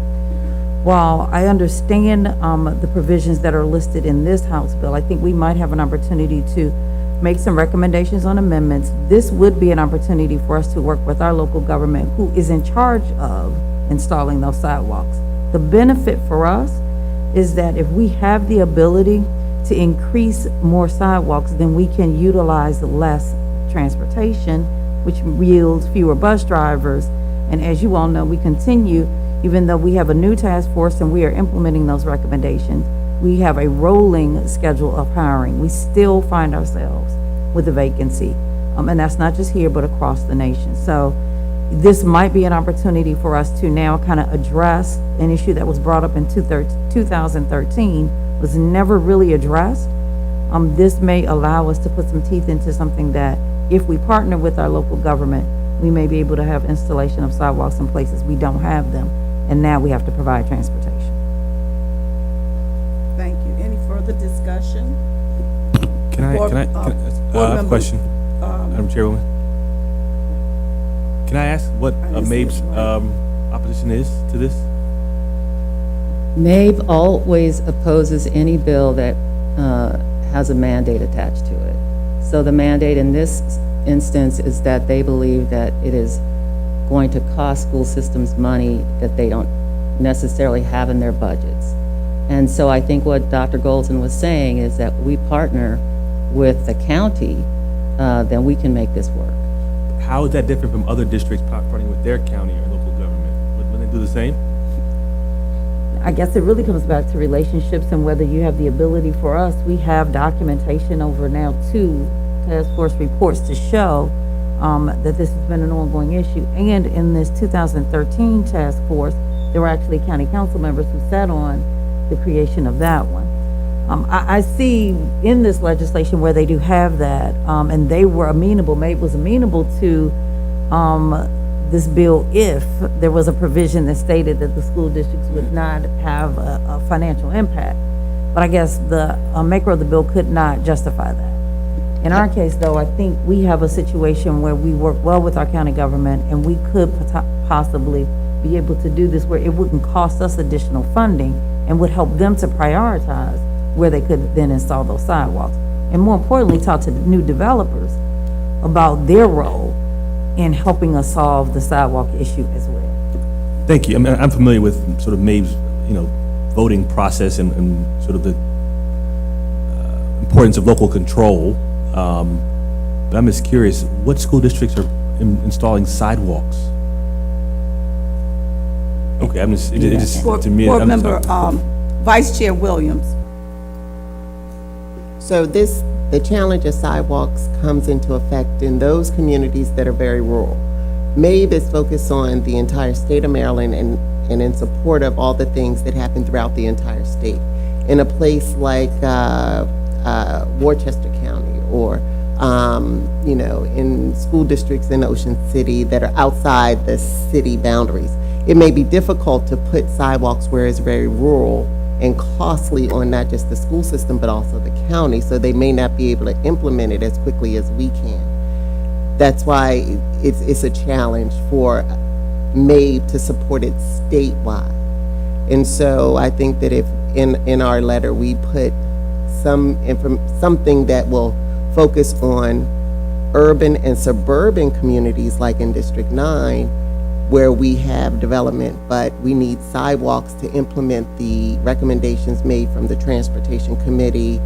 While I understand the provisions that are listed in this House bill, I think we might have an opportunity to make some recommendations on amendments. This would be an opportunity for us to work with our local government who is in charge of installing those sidewalks. The benefit for us is that if we have the ability to increase more sidewalks, then we can utilize less transportation, which yields fewer bus drivers. And as you all know, we continue, even though we have a new task force and we are implementing those recommendations, we have a rolling schedule of hiring. We still find ourselves with a vacancy. And that's not just here, but across the nation. So this might be an opportunity for us to now kind of address an issue that was brought up in 2013, was never really addressed. This may allow us to put some teeth into something that, if we partner with our local government, we may be able to have installation of sidewalks in places we don't have them, and now we have to provide transportation. Thank you. Any further discussion? Can I have a question, Madam Chairwoman? Can I ask what MABE's opposition is to this? MABE always opposes any bill that has a mandate attached to it. So the mandate in this instance is that they believe that it is going to cost school systems money that they don't necessarily have in their budgets. And so I think what Dr. Goldson was saying is that we partner with the county, then we can make this work. How is that different from other districts partnering with their county or local government? Wouldn't they do the same? I guess it really comes back to relationships and whether you have the ability for us. We have documentation over now 2 task force reports to show that this has been an ongoing issue. And in this 2013 task force, there were actually county council members who sat on the creation of that one. I see in this legislation where they do have that, and they were amenable, MAPE was amenable to this bill if there was a provision that stated that the school districts would not have a financial impact. But I guess the maker of the bill could not justify that. In our case, though, I think we have a situation where we work well with our county government, and we could possibly be able to do this where it wouldn't cost us additional funding and would help them to prioritize where they could then install those sidewalks. And more importantly, talk to the new developers about their role in helping us solve the sidewalk issue as well. Thank you. I mean, I'm familiar with sort of MABE's, voting process and sort of the importance of local control. But I'm just curious, what school districts are installing sidewalks? Okay, I'm just, it just, to me, Board I'm Member, sorry. Vice Chair Williams. So the challenge of sidewalks comes into effect in those communities that are very rural. MABE is focused on the entire state of Maryland and in support of all the things that happen throughout the entire state. In a place like Worcester County or, in school districts in Ocean City that are outside the city boundaries, it may be difficult to put sidewalks where it's very rural and costly on not just the school system, but also the county, so they may not be able to implement it as quickly as we can. That's why it's a challenge for MABE to support it statewide. And so I think that if in our letter we put something that will focus on urban and suburban communities like in District 9, where we have development, but we need sidewalks to implement the recommendations made from the Transportation Committee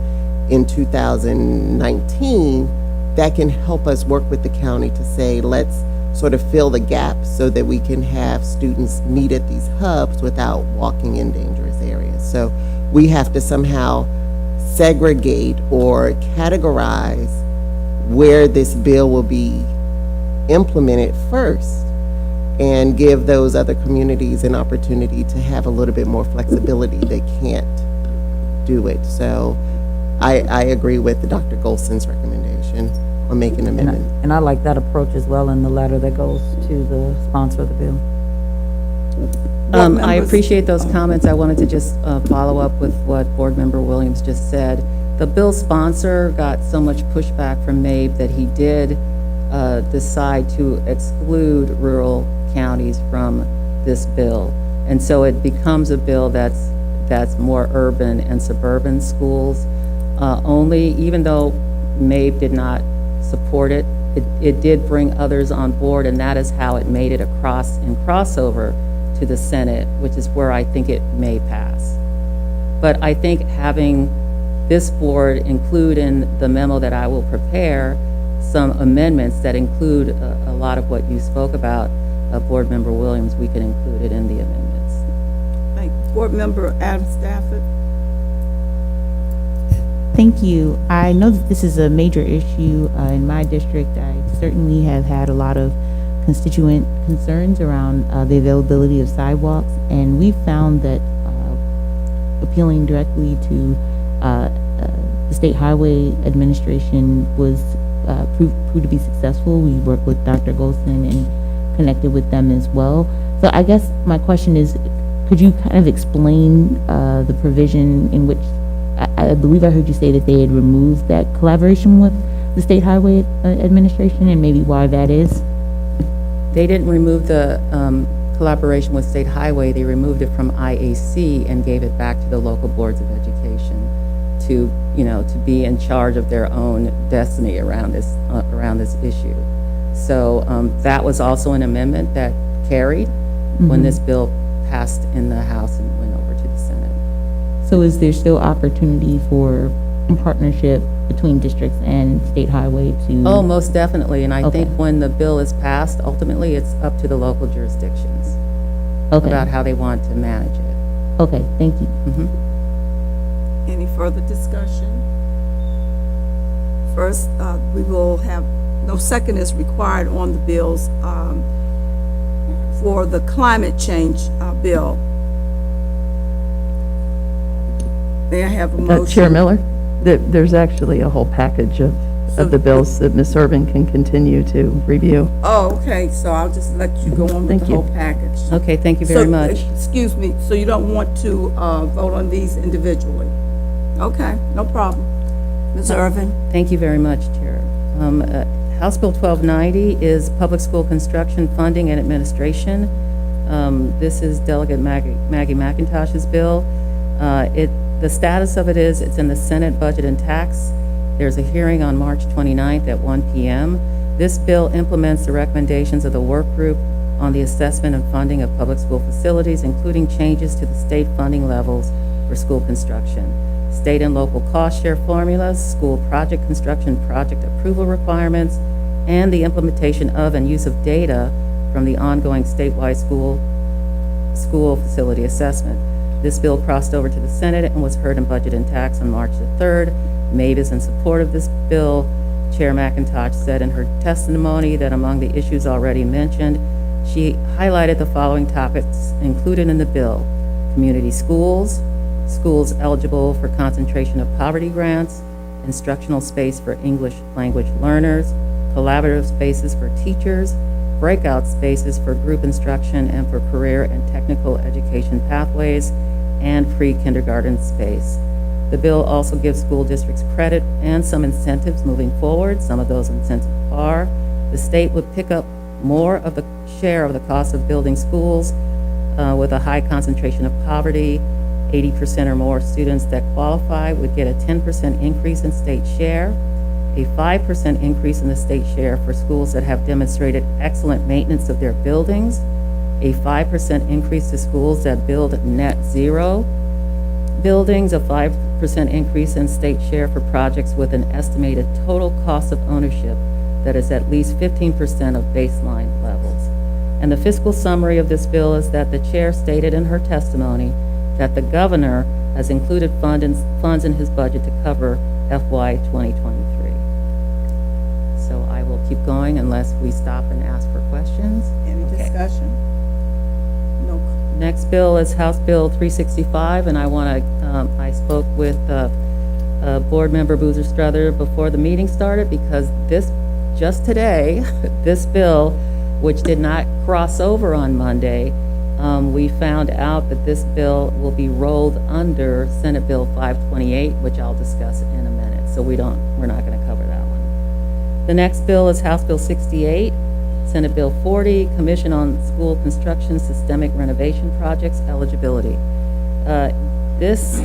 in 2019, that can help us work with the county to say, let's sort of fill the gap so that we can have students meet at these hubs without walking in dangerous areas. So we have to somehow segregate or categorize where this bill will be implemented first, and give those other communities an opportunity to have a little bit more flexibility. They can't do it. So I agree with Dr. Golson's recommendation on making an amendment. And I like that approach as well in the letter that goes to the sponsor of the bill. I appreciate those comments. I wanted to just follow up with what Board Member Williams just said. The bill sponsor got so much pushback from MABE that he did decide to exclude rural counties from this bill. And so it becomes a bill that's more urban and suburban schools only. Even though MABE did not support it, it did bring others on board, and that is how it made it across in crossover to the Senate, which is where I think it may pass. But I think having this board include in the memo that I will prepare some amendments that include a lot of what you spoke about, Board Member Williams, we can include it in the amendments. Thank you. Board Member Adam Stafford. Thank you. I know that this is a major issue in my district. I certainly have had a lot of constituent concerns around the availability of sidewalks, and we found that appealing directly to the State Highway Administration was proved to be successful. We worked with Dr. Golson and connected with them as well. So I guess my question is, could you kind of explain the provision in which I believe I heard you say that they had removed that collaboration with the State Highway Administration, and maybe why that is? They didn't remove the collaboration with State Highway. They removed it from IAC and gave it back to the local boards of education to be in charge of their own destiny around this issue. So that was also an amendment that carried when this bill passed in the House and went over to the Senate. So is there still opportunity for partnership between districts and State Highway to? Oh, most definitely. And I think when the bill is passed, ultimately it's up to the local jurisdictions about how they want to manage it. Okay, thank you. Any further discussion? First, we will have, no second is required on the bills for the climate change bill. May I have a motion? Chair Miller, there's actually a whole package of the bills that Ms. Irvin can continue to review. Oh, okay, so I'll just let you go on with the whole package. Okay, thank you very much. Excuse me, so you don't want to vote on these individually? Okay, no problem. Ms. Irvin? Thank you very much, Chair. House Bill 1290 is Public School Construction Funding and Administration. This is Delegate Maggie McIntosh's bill. The status of it is it's in the Senate Budget and Tax. There's a hearing on March 29th at 1 p.m. This bill implements the recommendations of the work group on the assessment and funding of public school facilities, including changes to the state funding levels for school construction, state and local cost share formulas, school project construction project approval requirements, and the implementation of and use of data from the ongoing statewide school facility assessment. This bill crossed over to the Senate and was heard in Budget and Tax on March the 3rd. MABE is in support of this bill. Chair McIntosh said in her testimony that among the issues already mentioned, she highlighted the following topics included in the bill: community schools, schools eligible for concentration of poverty grants, instructional space for English language learners, collaborative spaces for teachers, breakout spaces for group instruction and for career and technical education pathways, and pre-kindergarten space. The bill also gives school districts credit and some incentives moving forward. Some of those incentives are: the state would pick up more of the share of the cost of building schools with a high concentration of poverty. 80% or more students that qualify would get a 10% increase in state share, a 5% increase in the state share for schools that have demonstrated excellent maintenance of their buildings, a 5% increase to schools that build net zero buildings, a 5% increase in state share for projects with an estimated total cost of ownership that is at least 15% of baseline levels. And the fiscal summary of this bill is that the chair stated in her testimony that the governor has included funds in his budget to cover FY 2023. So I will keep going unless we stop and ask for questions. Any discussion? No. Next bill is House Bill 365, and I spoke with Board Member Boozer Strother before the meeting started because just today, this bill, which did not cross over on Monday, we found out that this bill will be rolled under Senate Bill 528, which I'll discuss in a minute. So we're not going to cover that one. The next bill is House Bill 68, Senate Bill 40, Commission on School Construction Systemic Renovation Projects Eligibility. This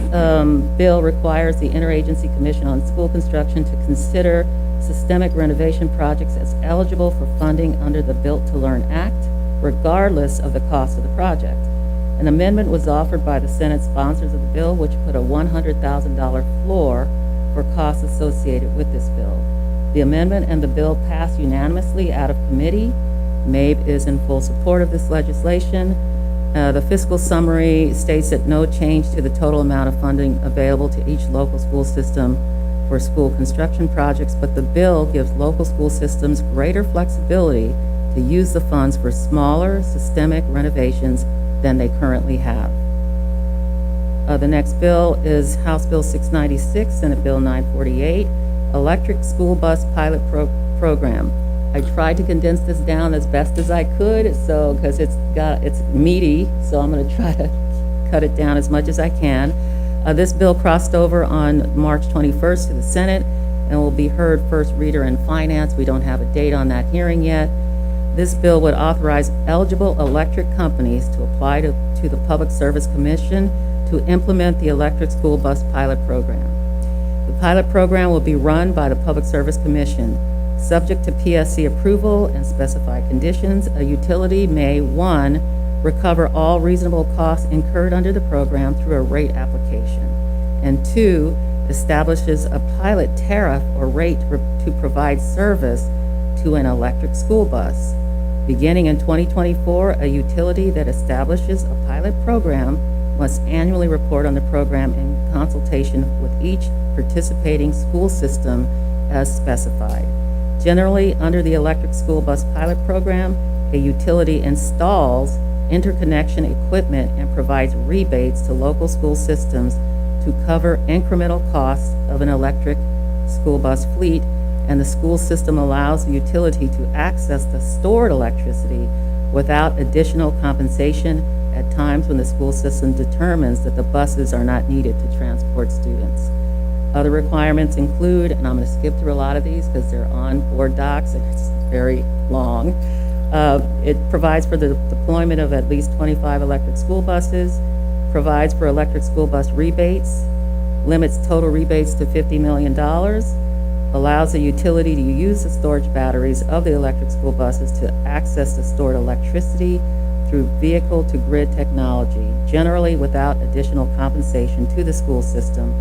bill requires the Interagency Commission on School Construction to consider systemic renovation projects as eligible for funding under the Built to Learn Act, regardless of the cost of the project. An amendment was offered by the Senate sponsors of the bill, which put a $100,000 floor for costs associated with this bill. The amendment and the bill passed unanimously out of committee. MABE is in full support of this legislation. The fiscal summary states that no change to the total amount of funding available to each local school system for school construction projects, but the bill gives local school systems greater flexibility to use the funds for smaller systemic renovations than they currently have. The next bill is House Bill 696, Senate Bill 948, Electric School Bus Pilot Program. I tried to condense this down as best as I could, because it's meaty, so I'm going to try to cut it down as much as I can. This bill crossed over on March 21st to the Senate and will be heard first reader in Finance. We don't have a date on that hearing yet. This bill would authorize eligible electric companies to apply to the Public Service Commission to implement the electric school bus pilot program. The pilot program will be run by the Public Service Commission. Subject to PSC approval and specified conditions, a utility may, 1, recover all reasonable costs incurred under the program through a rate application, and 2, establishes a pilot tariff or rate to provide service to an electric school bus. Beginning in 2024, a utility that establishes a pilot program must annually report on the program in consultation with each participating school system as specified. Generally, under the electric school bus pilot program, a utility installs interconnection equipment and provides rebates to local school systems to cover incremental costs of an electric school bus fleet, and the school system allows the utility to access the stored electricity without additional compensation at times when the school system determines that the buses are not needed to transport students. Other requirements include, and I'm going to skip through a lot of these because they're on board docs and it's very long. It provides for the deployment of at least 25 electric school buses, provides for electric school bus rebates, limits total rebates to $50 million, allows the utility to use the storage batteries of the electric school buses to access the stored electricity through vehicle-to-grid technology, generally without additional compensation to the school system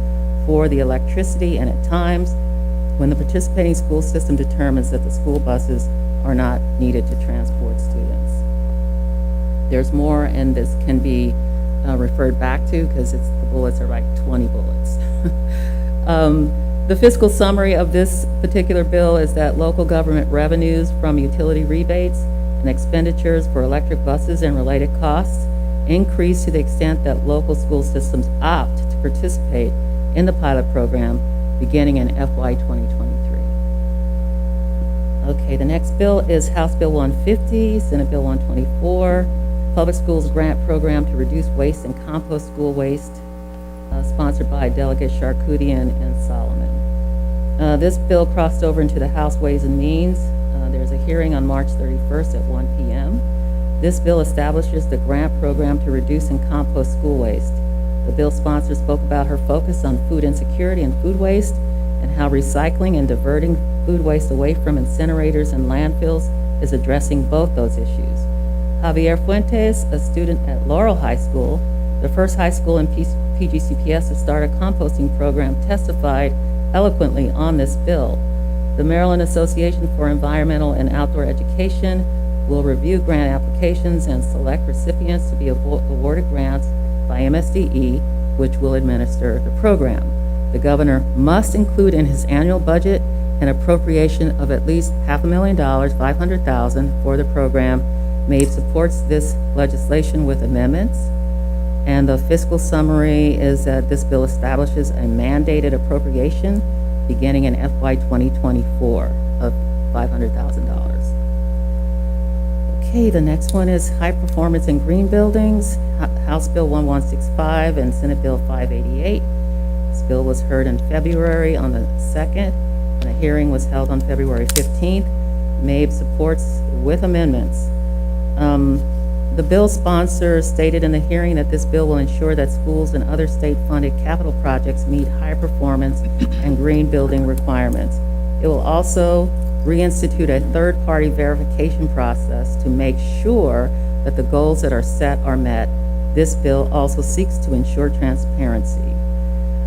for the electricity, and at times when the participating school system determines that the school buses are not needed to transport students. There's more, and this can be referred back to because the bullets are like 20 bullets. The fiscal summary of this particular bill is that local government revenues from utility rebates and expenditures for electric buses and related costs increase to the extent that local school systems opt to participate in the pilot program beginning in FY 2023. Okay, the next bill is House Bill 150, Senate Bill 124, Public Schools Grant Program to Reduce Waste and Compost School Waste, sponsored by Delegate Charkoudian and Solomon. This bill crossed over into the House Ways and Means. There's a hearing on March 31st at 1 p.m. This bill establishes the grant program to reduce and compost school waste. The bill sponsor spoke about her focus on food insecurity and food waste and how recycling and diverting food waste away from incinerators and landfills is addressing both those issues. Javier Fuentes, a student at Laurel High School, the first high school in PGCPS to start a composting program, testified eloquently on this bill. The Maryland Association for Environmental and Outdoor Education will review grant applications and select recipients to be awarded grants by MSDE, which will administer the program. The governor must include in his annual budget an appropriation of at least $500,000, $500,000 for the program. MAVE supports this legislation with amendments. And the fiscal summary is that this bill establishes a mandated appropriation beginning in FY 2024 of $500,000. Okay, the next one is High Performance in Green Buildings, House Bill 1165 and Senate Bill 588. This bill was heard in February on the 2nd, and a hearing was held on February 15th. MAVE supports with amendments. The bill sponsor stated in the hearing that this bill will ensure that schools and other state-funded capital projects meet high performance and green building requirements. It will also reinstitute a third-party verification process to make sure that the goals that are set are met. This bill also seeks to ensure transparency.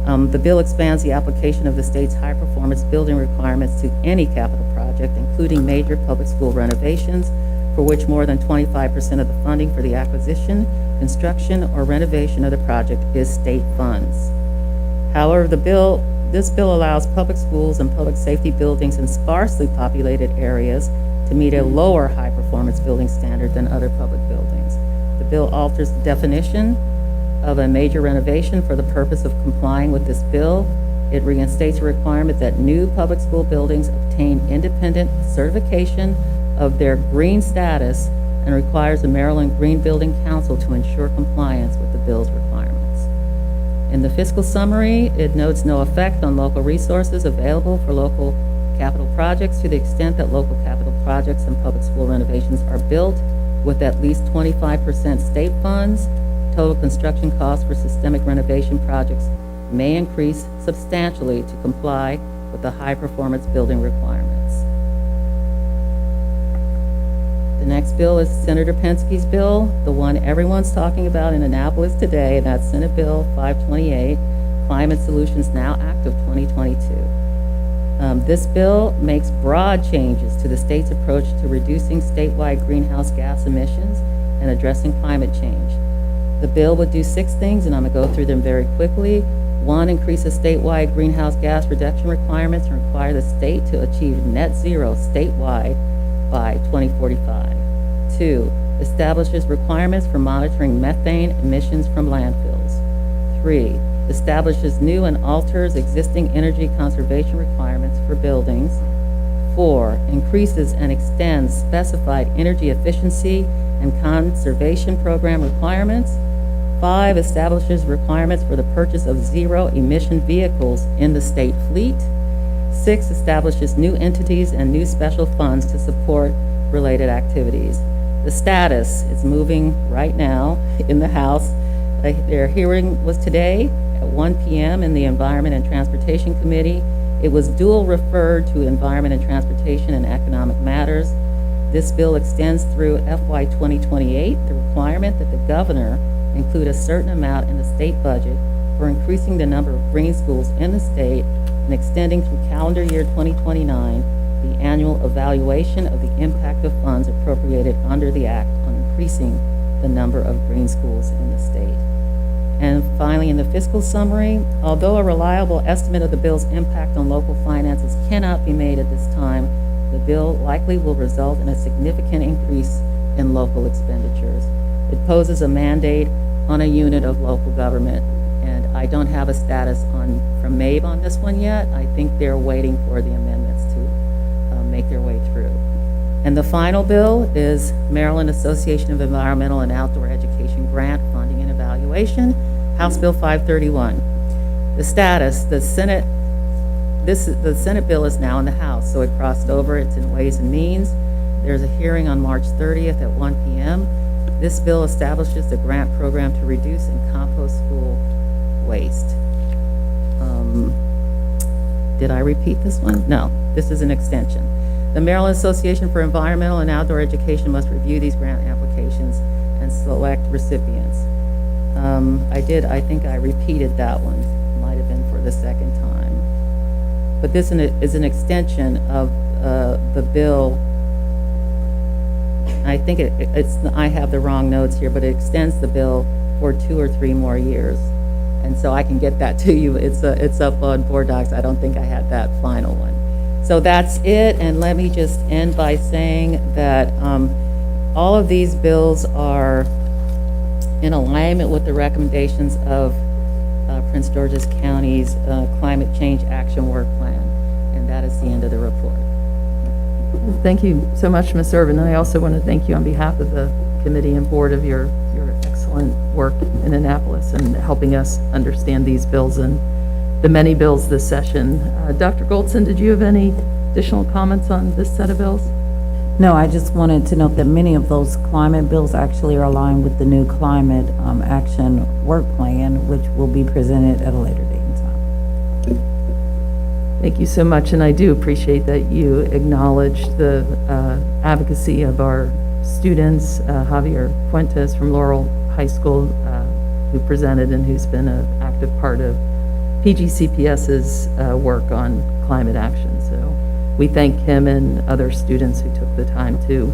The bill expands the application of the state's high-performance building requirements to any capital project, including major public school renovations, for which more than 25% of the funding for the acquisition, construction, or renovation of the project is state funds. However, this bill allows public schools and public safety buildings in sparsely populated areas to meet a lower high-performance building standard than other public buildings. The bill alters the definition of a major renovation for the purpose of complying with this bill. It reinstates a requirement that new public school buildings obtain independent certification of their green status and requires the Maryland Green Building Council to ensure compliance with the bill's requirements. In the fiscal summary, it notes no effect on local resources available for local capital projects to the extent that local capital projects and public school renovations are built with at least 25% state funds. Total construction costs for systemic renovation projects may increase substantially to comply with the high-performance building requirements. The next bill is Senator Penske's bill, the one everyone's talking about in Annapolis today, and that's Senate Bill 528, Climate Solutions Now Act of 2022. This bill makes broad changes to the state's approach to reducing statewide greenhouse gas emissions and addressing climate change. The bill would do 6 things, and I'm going to go through them very quickly. 1, increases statewide greenhouse gas reduction requirements and require the state to achieve net zero statewide by 2045. 2, establishes requirements for monitoring methane emissions from landfills. 3, establishes new and alters existing energy conservation requirements for buildings. 4, increases and extends specified energy efficiency and conservation program requirements. 5, establishes requirements for the purchase of zero-emission vehicles in the state fleet. 6, establishes new entities and new special funds to support related activities. The status is moving right now in the House. Their hearing was today at 1 p.m. in the Environment and Transportation Committee. It was dual referred to Environment and Transportation and Economic Matters. This bill extends through FY 2028 the requirement that the governor include a certain amount in the state budget for increasing the number of green schools in the state and extending through calendar year 2029 the annual evaluation of the impact of funds appropriated under the act on increasing the number of green schools in the state. And finally, in the fiscal summary, although a reliable estimate of the bill's impact on local finances cannot be made at this time, the bill likely will result in a significant increase in local expenditures. It poses a mandate on a unit of local government, and I don't have a status from MABE on this one yet. I think they're waiting for the amendments to make their way through. And the final bill is Maryland Association of Environmental and Outdoor Education Grant Funding and Evaluation, House Bill 531. The status, the Senate bill is now in the House, so it crossed over. It's in Ways and Means. There's a hearing on March 30th at 1 p.m. This bill establishes a grant program to reduce and compost school waste. Did I repeat this one? No, this is an extension. The Maryland Association for Environmental and Outdoor Education must review these grant applications and select recipients. I think I repeated that one. Might have been for the second time. But this is an extension of the bill. I think I have the wrong notes here, but it extends the bill for 2 or 3 more years. And so I can get that to you. It's up on board docs. I don't think I had that final one. So that's it, and let me just end by saying that all of these bills are in alignment with the recommendations of Prince George's County's Climate Change Action Work Plan, and that is the end of the report. Thank you so much, Ms. Irvin. I also want to thank you on behalf of the committee and board of your excellent work in Annapolis and helping us understand these bills and the many bills this session. Dr. Goldson, did you have any additional comments on this set of bills? No, I just wanted to note that many of those climate bills actually are aligned with the new climate action work plan, which will be presented at a later date and time. Thank you so much, and I do appreciate that you acknowledge the advocacy of our students. Javier Fuentes from Laurel High School, who presented and who's been an active part of PGCPS's work on climate action. So we thank him and other students who took the time to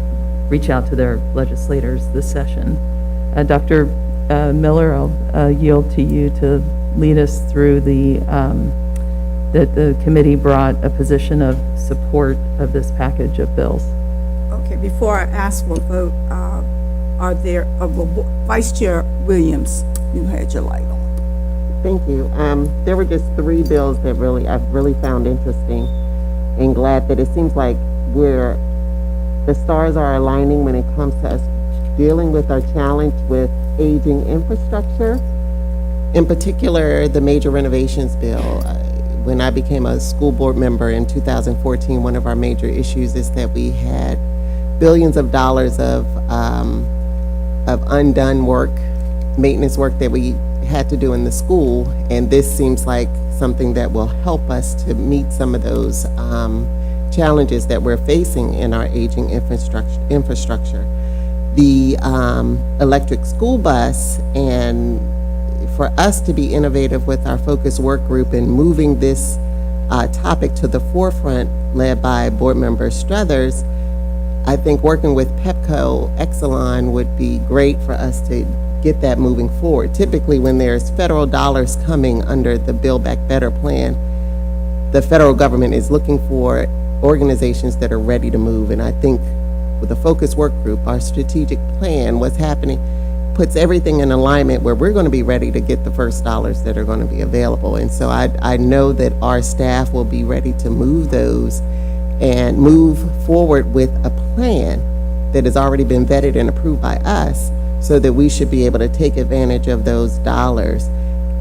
reach out to their legislators this session. Dr. Miller, I'll yield to you to lead us through that the committee brought a position of support of this package of bills. Okay, before I ask for a vote, are there, Vice Chair Williams, you had your light on. Thank you. There were just 3 bills that I've really found interesting and glad that it seems like the stars are aligning when it comes to us dealing with our challenge with aging infrastructure. In particular, the major renovations bill. When I became a school board member in 2014, one of our major issues is that we had billions of dollars of undone work, maintenance work that we had to do in the school, and this seems like something that will help us to meet some of those challenges that we're facing in our aging infrastructure. The electric school bus, and for us to be innovative with our focus work group and moving this topic to the forefront, led by board member Struthers, I think working with Pepco Exelon would be great for us to get that moving forward. Typically, when there's federal dollars coming under the Build Back Better plan, the federal government is looking for organizations that are ready to move. And I think with the focus work group, our strategic plan, what's happening, puts everything in alignment where we're going to be ready to get the first dollars that are going to be available. And so I know that our staff will be ready to move those and move forward with a plan that has already been vetted and approved by us, so that we should be able to take advantage of those dollars.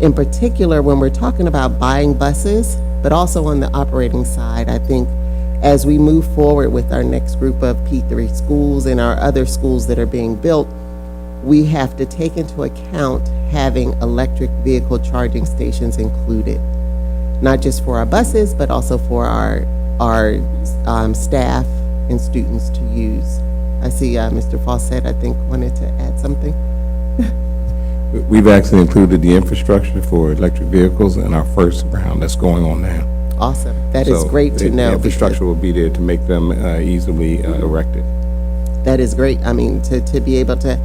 In particular, when we're talking about buying buses, but also on the operating side, I think as we move forward with our next group of P3 schools and our other schools that are being built, we have to take into account having electric vehicle charging stations included, not just for our buses, but also for our staff and students to use. I see Mr. Fawcett, I think, wanted to add something. We've actually included the infrastructure for electric vehicles in our first round that's going on now. Awesome. That is great to know. The infrastructure will be there to make them easily erected. That is great. I mean, to be able to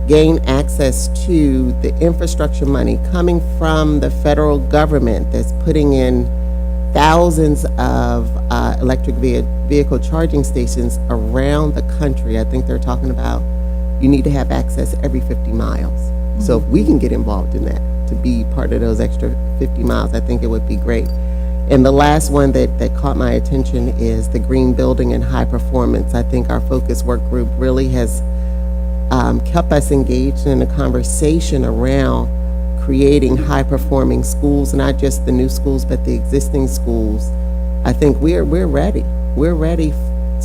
gain access to the infrastructure money coming from the federal government that's putting in thousands of electric vehicle charging stations around the country. I think they're talking about you need to have access every 50 miles. So if we can get involved in that, to be part of those extra 50 miles, I think it would be great. And the last one that caught my attention is the green building and high performance. I think our focus work group really has kept us engaged in a conversation around creating high-performing schools, not just the new schools, but the existing schools. I think we're ready. We're ready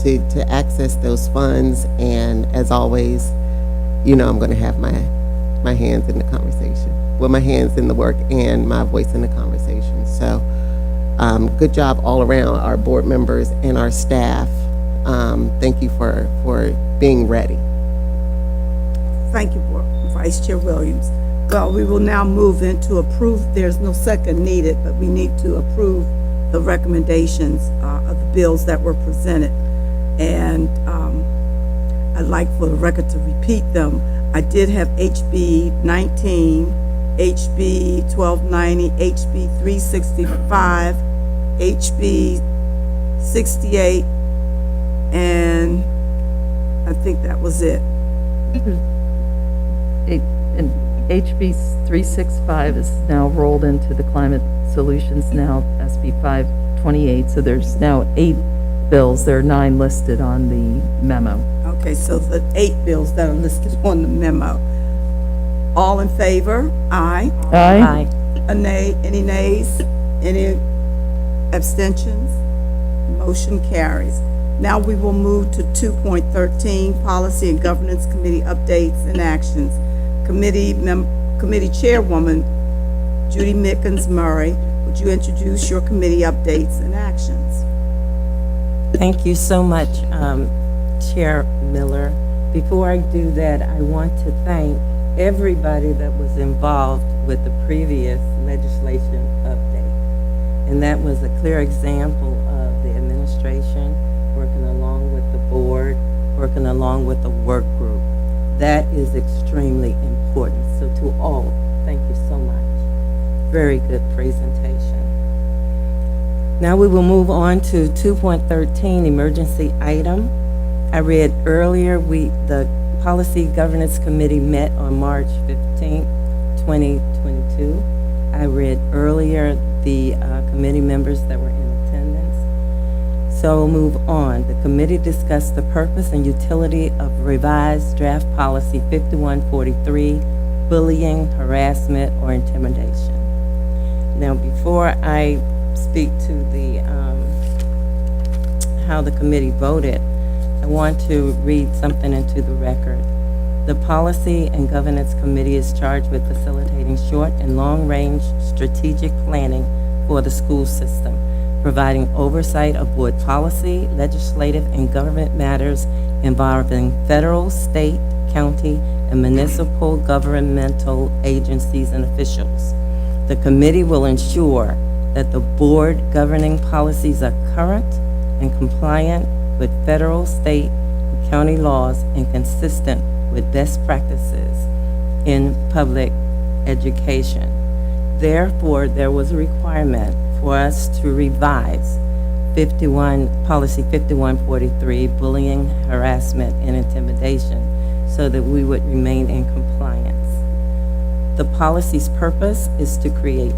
to access those funds, and as always, you know, I'm going to have my hands in the conversation. Well, my hands in the work and my voice in the conversation. So, good job all around, our board members and our staff. Thank you for being ready. Thank you, Vice Chair Williams. Well, we will now move into approve. There's no second needed, but we need to approve the recommendations of the bills that were presented. And I'd like for the record to repeat them. I did have HB 19, HB 1290, HB 365, HB 68, and I think that was it. And HB 365 is now rolled into the Climate Solutions now, SB 528, so there's now 8 bills. There are 9 listed on the memo. Okay, so the 8 bills that are listed on the memo. All in favor? Aye. Aye. A nay? Any nays? Any abstentions? Motion carries. Now we will move to 2.13, Policy and Governance Committee Updates and Actions. Committee Chairwoman Judy Mickens Murray, would you introduce your committee updates and actions? Thank you so much, Chair Miller. Before I do that, I want to thank everybody that was involved with the previous legislation update. And that was a clear example of the administration working along with the board, working along with the work group. That is extremely important. So to all, thank you so much. Very good presentation. Now we will move on to 2.13, emergency item. I read earlier, the Policy Governance Committee met on March 15th, 2022. I read earlier the committee members that were in attendance. So we'll move on. The committee discussed the purpose and utility of revised draft policy 5143, bullying, harassment, or intimidation. Now, before I speak to the how the committee voted, I want to read something into the record. The Policy and Governance Committee is charged with facilitating short and long-range strategic planning for the school system, providing oversight of board policy, legislative, and government matters involving federal, state, county, and municipal governmental agencies and officials. The committee will ensure that the board governing policies are current and compliant with federal, state, and county laws and consistent with best practices in public education. Therefore, there was a requirement for us to revise Policy 5143, bullying, harassment, and intimidation, so that we would remain in compliance. The policy's purpose is to create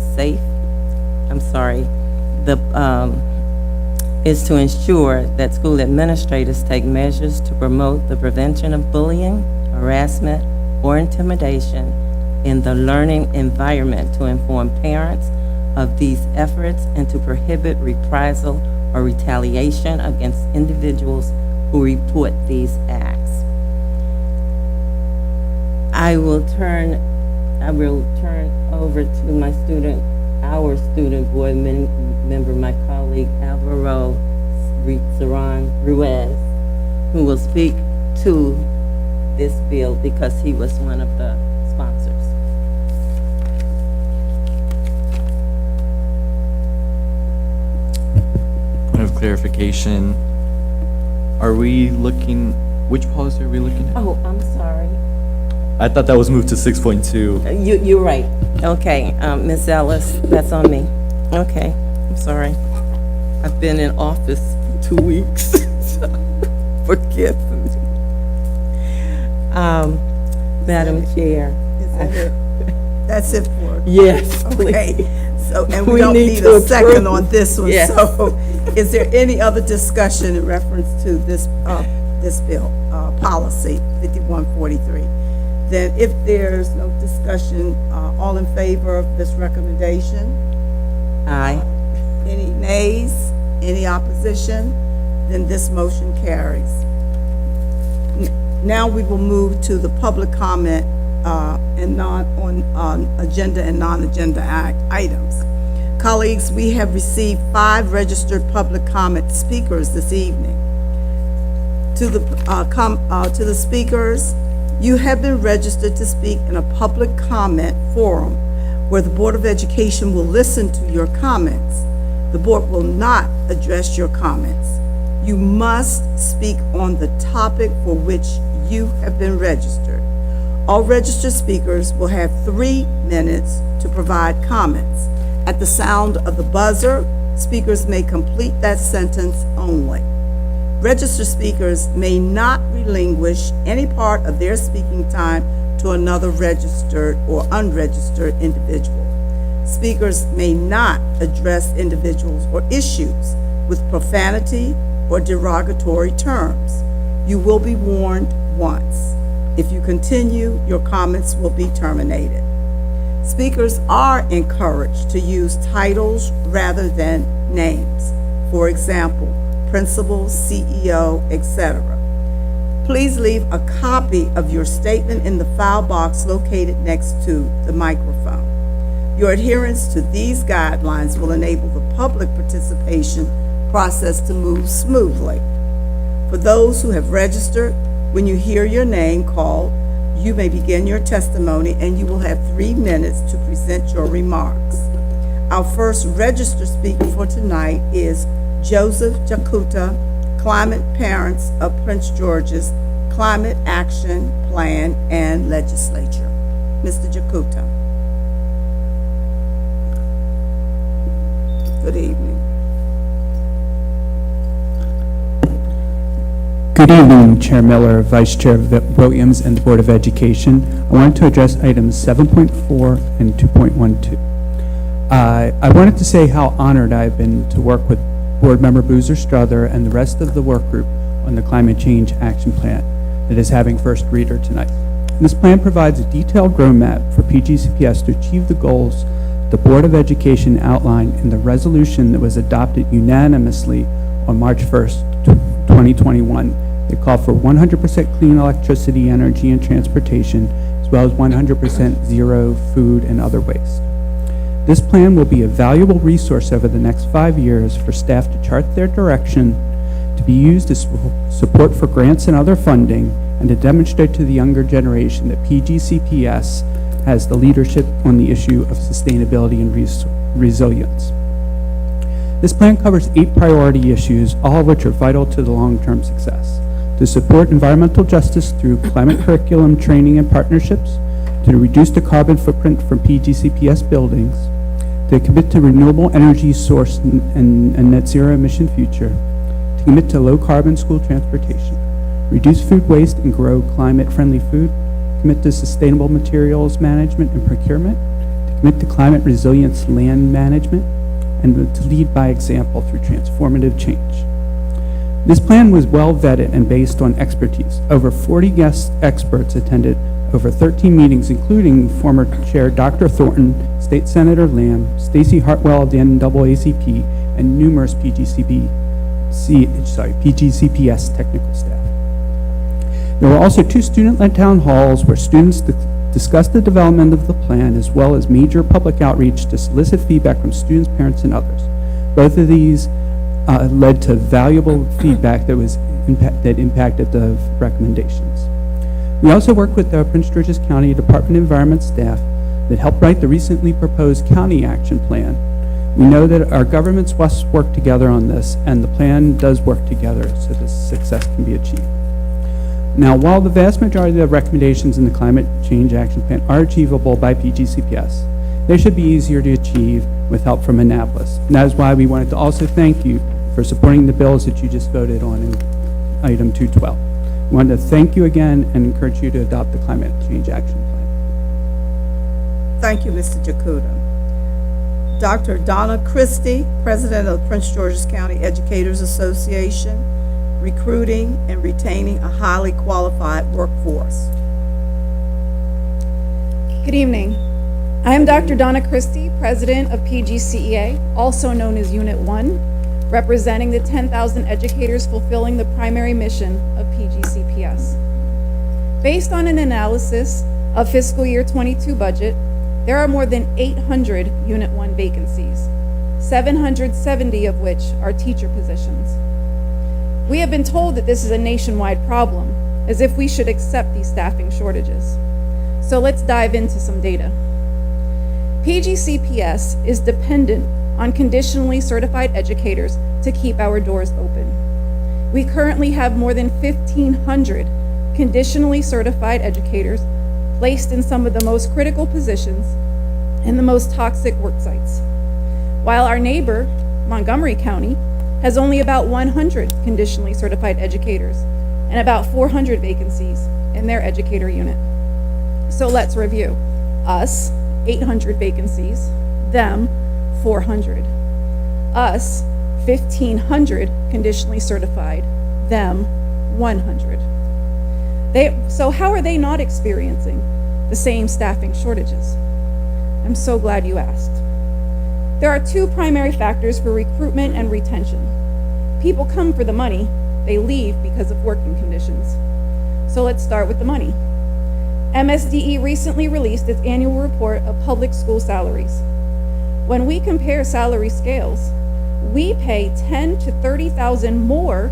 is to ensure that school administrators take measures to promote the prevention of bullying, harassment, or intimidation in the learning environment, to inform parents of these efforts, and to prohibit reprisal or retaliation against individuals who report these acts. I will turn over to our student board member, my colleague Alvaro Saran Ruiz, who will speak to this bill because he was one of the sponsors. Point of clarification, which policy are we looking at? Oh, I'm sorry. I thought that was moved to 6.2. You're right. Okay, Ms. Ellis, that's on me. Okay, I'm sorry. I've been in office for 2 weeks, so forgive me. Madam Chair. Is that it? That's it for? Yes, Okay, please. so, and We we don't need need to a second approve. on this one. Yes. So, is there any other discussion in reference to this bill, policy 5143? Then if there's no discussion, all in favor of this recommendation? Aye. Any nays? Any opposition? Then this motion carries. Now we will move to the public comment and not on agenda and non-agenda items. Colleagues, we have received 5 registered public comment speakers this evening. To the speakers, you have been registered to speak in a public comment forum where the Board of Education will listen to your comments. The board will not address your comments. You must speak on the topic for which you have been registered. All registered speakers will have 3 minutes to provide comments. At the sound of the buzzer, speakers may complete that sentence only. Registered speakers may not relinquish any part of their speaking time to another registered or unregistered individual. Speakers may not address individuals or issues with profanity or derogatory terms. You will be warned once. If you continue, your comments will be terminated. Speakers are encouraged to use titles rather than names. For example, principal, CEO, etc. Please leave a copy of your statement in the file box located next to the microphone. Your adherence to these guidelines will enable the public participation process to move smoothly. For those who have registered, when you hear your name called, you may begin your testimony and you will have 3 minutes to present your remarks. Our first registered speaker for tonight is Joseph Jakuta, Climate Parents of Prince George's Climate Action Plan and Legislature. Mr. Jakuta. Good evening. Good evening, Chair Miller, Vice Chair Williams, and the Board of Education. I wanted to address items 7.4 and 2.12. I wanted to say how honored I've been to work with Board Member Boozer Strother and the rest of the work group on the Climate Change Action Plan that is having first reader tonight. This plan provides a detailed roadmap for PGCPS to achieve the goals the Board of Education outlined in the resolution that was adopted unanimously on March 1st, 2021. They call for 100% clean electricity, energy, and transportation, as well as 100% zero food and other waste. This plan will be a valuable resource over the next 5 years for staff to chart their direction, to be used as support for grants and other funding, and to demonstrate to the younger generation that PGCPS has the leadership on the issue of sustainability and resilience. This plan covers 8 priority issues, all of which are vital to the long-term success. To support environmental justice through climate curriculum training and partnerships, to to reduce the carbon footprint from PGCPS buildings, to commit to renewable energy source and net zero emission future, to commit to low carbon school transportation, reduce food waste and grow climate-friendly food, commit to sustainable materials management and procurement, to commit to climate resilience land management, and to lead by example through transformative change. This plan was well vetted and based on expertise. Over 40 guest experts attended over 13 meetings, including former Chair Dr. Thornton, State Senator Lamb, Stacey Hartwell of the NAACP, and numerous PGCPS technical staff. There were also 2 student-led town halls where students discussed the development of the plan, as well as major public outreach to solicit feedback from students, parents, and others. Both of these led to valuable feedback that impacted the recommendations. We also worked with the Prince George's County Department of Environment staff that helped write the recently proposed county action plan. We know that our governments must work together on this, and the plan does work together so this success can be achieved. Now, while the vast majority of the recommendations in the Climate Change Action Plan are achievable by PGCPS, they should be easier to achieve with help from Annapolis. And that is why we wanted to also thank you for supporting the bills that you just voted on in item 212. We wanted to thank you again and encourage you to adopt the Climate Change Action Plan. Thank you, Mr. Jakuda. Dr. Donna Christie, President of Prince George's County Educators Association, recruiting and retaining a highly qualified workforce. Good evening. I am Dr. Donna Christie, President of PGCEA, also known as Unit 1, representing the 10,000 educators fulfilling the primary mission of PGCPS. Based on an analysis of fiscal year 22 budget, there are more than 800 Unit 1 vacancies, 770 of which are teacher positions. We have been told that this is a nationwide problem, as if we should accept these staffing shortages. So let's dive into some data. PGCPS is dependent on conditionally certified educators to keep our doors open. We currently have more than 1,500 conditionally certified educators placed in some of the most critical positions in the most toxic work sites, while our neighbor, Montgomery County, has only about 100 conditionally certified educators and about 400 vacancies in their educator unit. So let's review. Us, 800 vacancies, them, 400. Us, 1,500 conditionally certified, them, 100. So how are they not experiencing the same staffing shortages? I'm so glad you asked. There are 2 primary factors for recruitment and retention. People come for the money, they leave because of working conditions. So let's start with the money. MSDE recently released its annual report of public school salaries. When we compare salary scales, we pay $10,000 to $30,000 more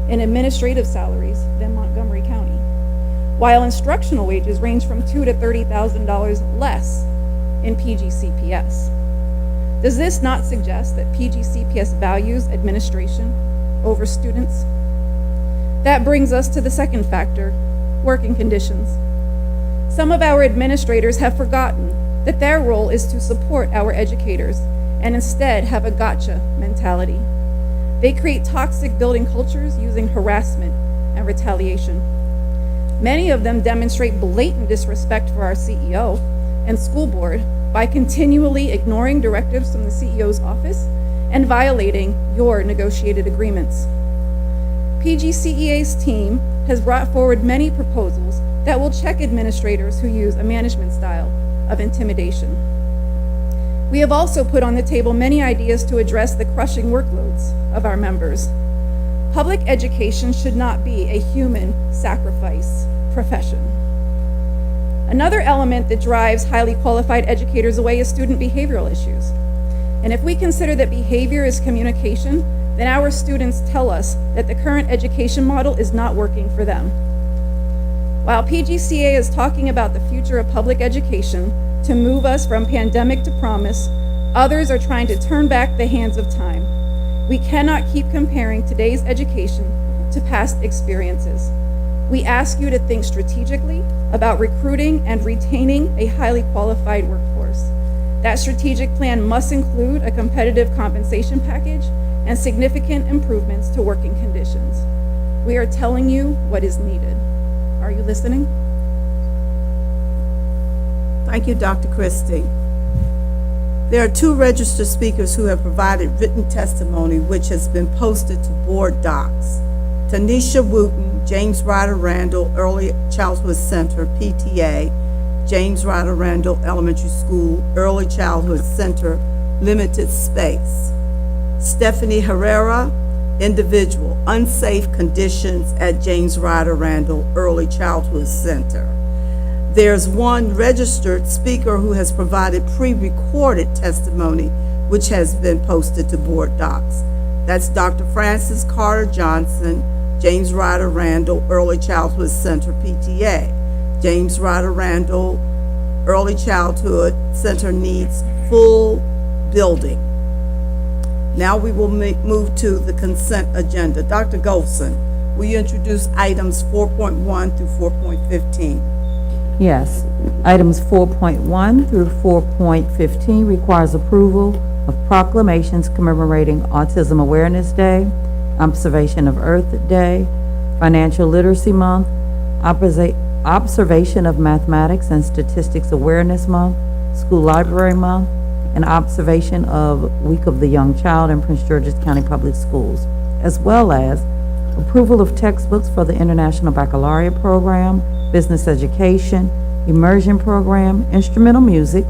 in administrative salaries than Montgomery County, while instructional wages range from $2,000 to $30,000 less in PGCPS. Does this not suggest that PGCPS values administration over students? That brings us to the second factor, working conditions. Some of our administrators have forgotten that their role is to support our educators and instead have a gotcha mentality. They create toxic building cultures using harassment and retaliation. Many of them demonstrate blatant disrespect for our CEO and school board by continually ignoring directives from the CEO's office and violating your negotiated agreements. PGCEA's team has brought forward many proposals that will check administrators who use a management style of intimidation. We have also put on the table many ideas to address the crushing workloads of our members. Public education should not be a human sacrifice profession. Another element that drives highly qualified educators away is student behavioral issues. And if we consider that behavior is communication, then our students tell us that the current education model is not working for them. While PGCA is talking about the future of public education to move us from pandemic to promise, others are trying to turn back the hands of time. We cannot keep comparing today's education to past experiences. We ask you to think strategically about recruiting and retaining a highly qualified workforce. That strategic plan must include a competitive compensation package and significant improvements to working conditions. We are telling you what is needed. Are you listening? Thank you, Dr. Christie. There are 2 registered speakers who have provided written testimony which has been posted to board docs. Tanisha Wooten, James Ryder Randall Early Childhood Center, PTA, James Ryder Randall Elementary School, Early Childhood Center, limited space. Stephanie Herrera, individual, unsafe conditions at James Ryder Randall Early Childhood Center. There's 1 registered speaker who has provided pre-recorded testimony which has been posted to board docs. That's Dr. Francis Carter Johnson, James Ryder Randall Early Childhood Center, PTA. James Ryder Randall Early Childhood Center needs full building. Now we will move to the consent agenda. Dr. Golson, will you introduce items 4.1 through 4.15? Yes. Items 4.1 through 4.15 requires approval of proclamations commemorating Autism Awareness Day, Observation of Earth Day, Financial Literacy Month, Observation of Mathematics and Statistics Awareness Month, School Library Month, and observation of Week of the Young Child in Prince George's County Public Schools, as well as approval of textbooks for the International Baccalaureate Program, Business Education, Immersion Program, Instrumental Music,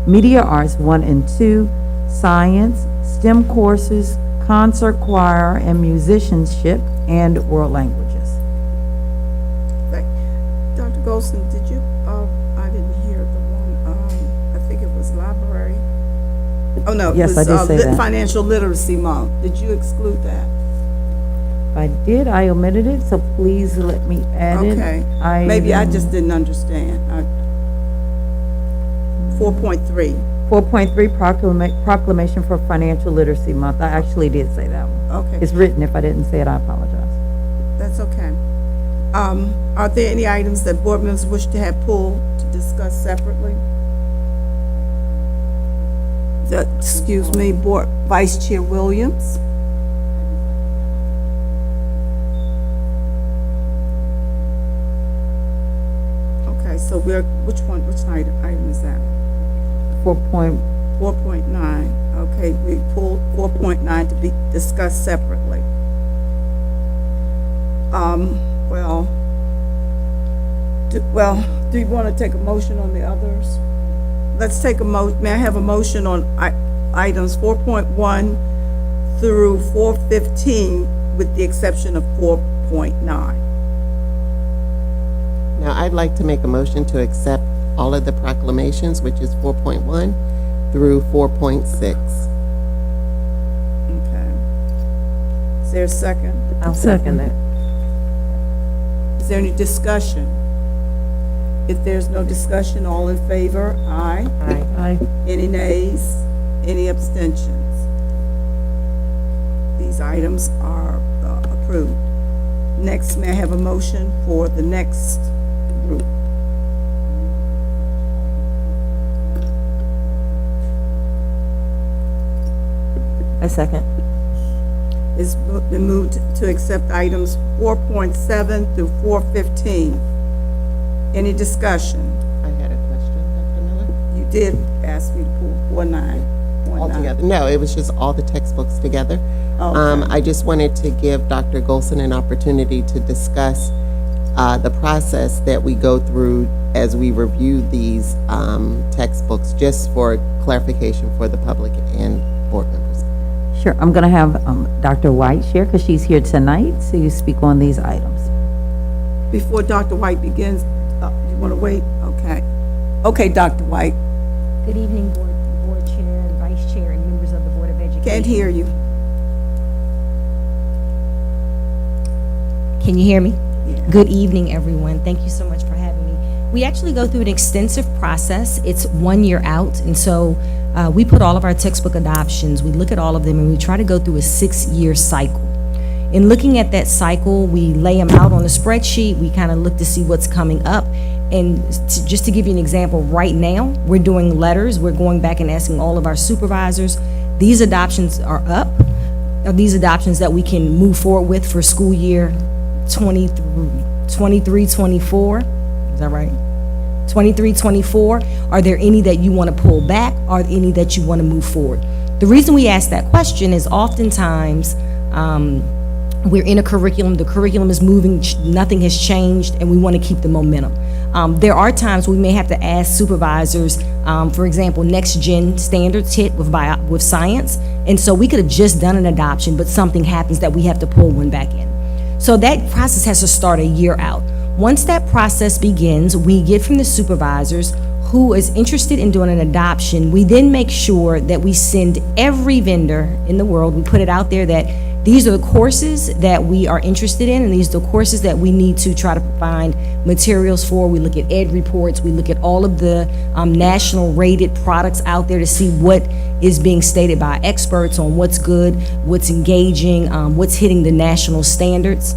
Media Arts 1 and 2, Science, STEM courses, Concert Choir and Musicianship, and World Languages. Dr. Golson, did you, I didn't hear the one, I think it was library. Oh, no, it Yes, was I did say that. Financial Literacy Month. Did you exclude that? If I did, I omitted it, so please let me add it. Okay. Maybe I just didn't understand. 4.3. 4.3 proclamation for Financial Literacy Month. I actually did say that one. Okay. It's written. If I didn't say it, I apologize. That's okay. Are there any items that board members wish to have pulled to discuss separately? Excuse me, Board Vice Chair Williams. Okay, so which item is that? 4.9. Okay, we pulled 4.9 to be discussed separately. Do you want to take a motion on the others? Let's take may I have a motion on items 4.1 through 4.15 with the exception of 4.9? Now, I'd like to make a motion to accept all of the proclamations, which is 4.1 through 4.6. Okay. Is there a second? I'll second that. Is there any discussion? If there's no discussion, all in favor? Aye. Aye. Any nays? Any abstentions? These items are approved. Next, may I have a motion for the next group? I second. It's been moved to accept items 4.7 through 4.15. Any discussion? I had a question, Dr. Miller. You did ask me to pull 4.9. All together? No, it was just all the textbooks together. Okay. I just wanted to give Dr. Golson an opportunity to discuss the process that we go through as we review these textbooks, just for clarification for the public and board members. Sure. I'm going to have Dr. White share because she's here tonight to speak on these items. Before Dr. White begins, you want to wait? Okay. Okay, Dr. White. Good evening, board chair and vice chair and members of the Board of Education. Can't hear you. Can you hear me? Yeah. Good evening, everyone. Thank you so much for having me. We actually go through an extensive process. It's 1 year out, and so we put all of our textbook adoptions, we look at all of them, and we try to go through a 6-year cycle. In looking at that cycle, we lay them out on a spreadsheet. We kind of look to see what's coming up. And just to give you an example, right now, we're doing letters. We're going back and asking all of our supervisors, these adoptions are up. Are these adoptions that we can move forward with for school year 23-24? Is that right? 23-24. Are there any that you want to pull back? Are there any that you want to move forward? The reason we ask that question is oftentimes we're in a curriculum, the curriculum is moving, nothing has changed, and we want to keep the momentum. There are times we may have to ask supervisors, for example, next gen standards hit with science, and so we could have just done an adoption, but something happens that we have to pull one back in. So that process has to start a year out. Once that process begins, we get from the supervisors who is interested in doing an adoption. We then make sure that we send every vendor in the world, we put it out there that these are the courses that we are interested in, and these are the courses that we need to try to find materials for. We look at ed reports, we look at all of the national rated products out there to see what is being stated by experts on what's good, what's engaging, what's hitting the national standards.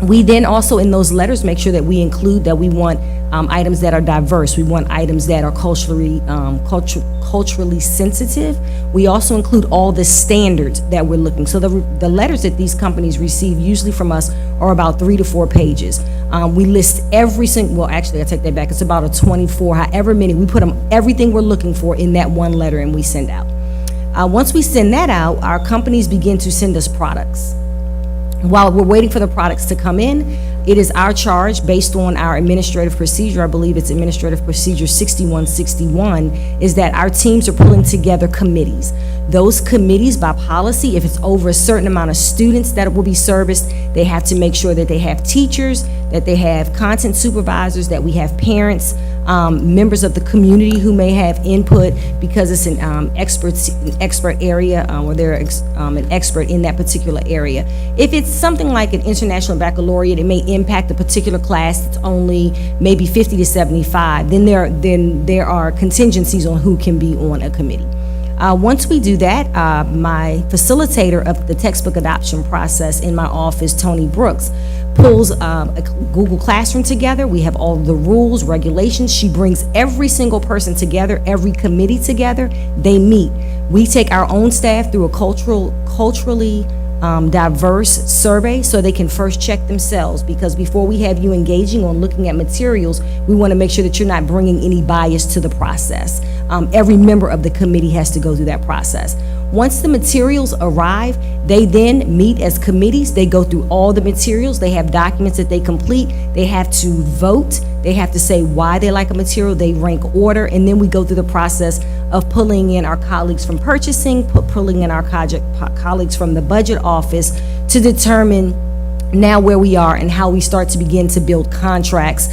We then also in those letters make sure that we include that we want items that are diverse. We want items that are culturally sensitive. We also include all the standards that we're looking. So the letters that these companies receive usually from us are about 3 to 4 pages. We list every single, well, actually I take that back. It's about a 24, however many. We put everything we're looking for in that one letter and we send out. Once we send that out, our companies begin to send us products. While we're waiting for the products to come in, it is our charge based on our administrative procedure, I believe it's Administrative Procedure 6161, is that our teams are pulling together committees. Those committees by policy, if it's over a certain amount of students that will be serviced, they have to make sure that they have teachers, that they have content supervisors, that we have parents, members of the community who may have input because it's an expert area or they're an expert in that particular area. If it's something like an international baccalaureate, it may impact a particular class that's only maybe 50 to 75. Then there are contingencies on who can be on a committee. Once we do that, my facilitator of the textbook adoption process in my office, Tony Brooks, pulls a Google Classroom together. We have all the rules, regulations. She brings every single person together, every committee together. They meet. We take our own staff through a culturally diverse survey so they can first check themselves, because before we have you engaging on looking at materials, we want to make sure that you're not bringing any bias to the process. Every member of the committee has to go through that process. Once the materials arrive, they then meet as committees. They go through all the materials. They have documents that they complete. They have to vote. They have to say why they like a material. They rank order, and then we go through the process of pulling in our colleagues from purchasing, pulling in our colleagues from the budget office to determine now where we are and how we start to begin to build contracts,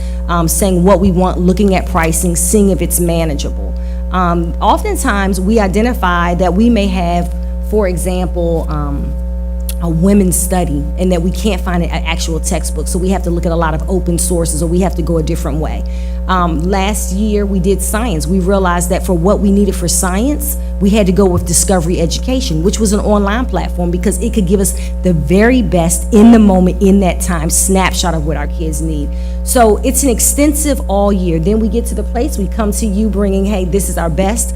saying what we want, looking at pricing, seeing if it's manageable. Oftentimes we identify that we may have, for example, a women's study and that we can't find an actual textbook, so we have to look at a lot of open sources or we have to go a different way. Last year we did science. We realized that for what we needed for science, we had to go with Discovery Education, which was an online platform because it could give us the very best in the moment, in that time, snapshot of what our kids need. So it's an extensive all year. Then we get to the place, we come to you bringing, hey, this is our best.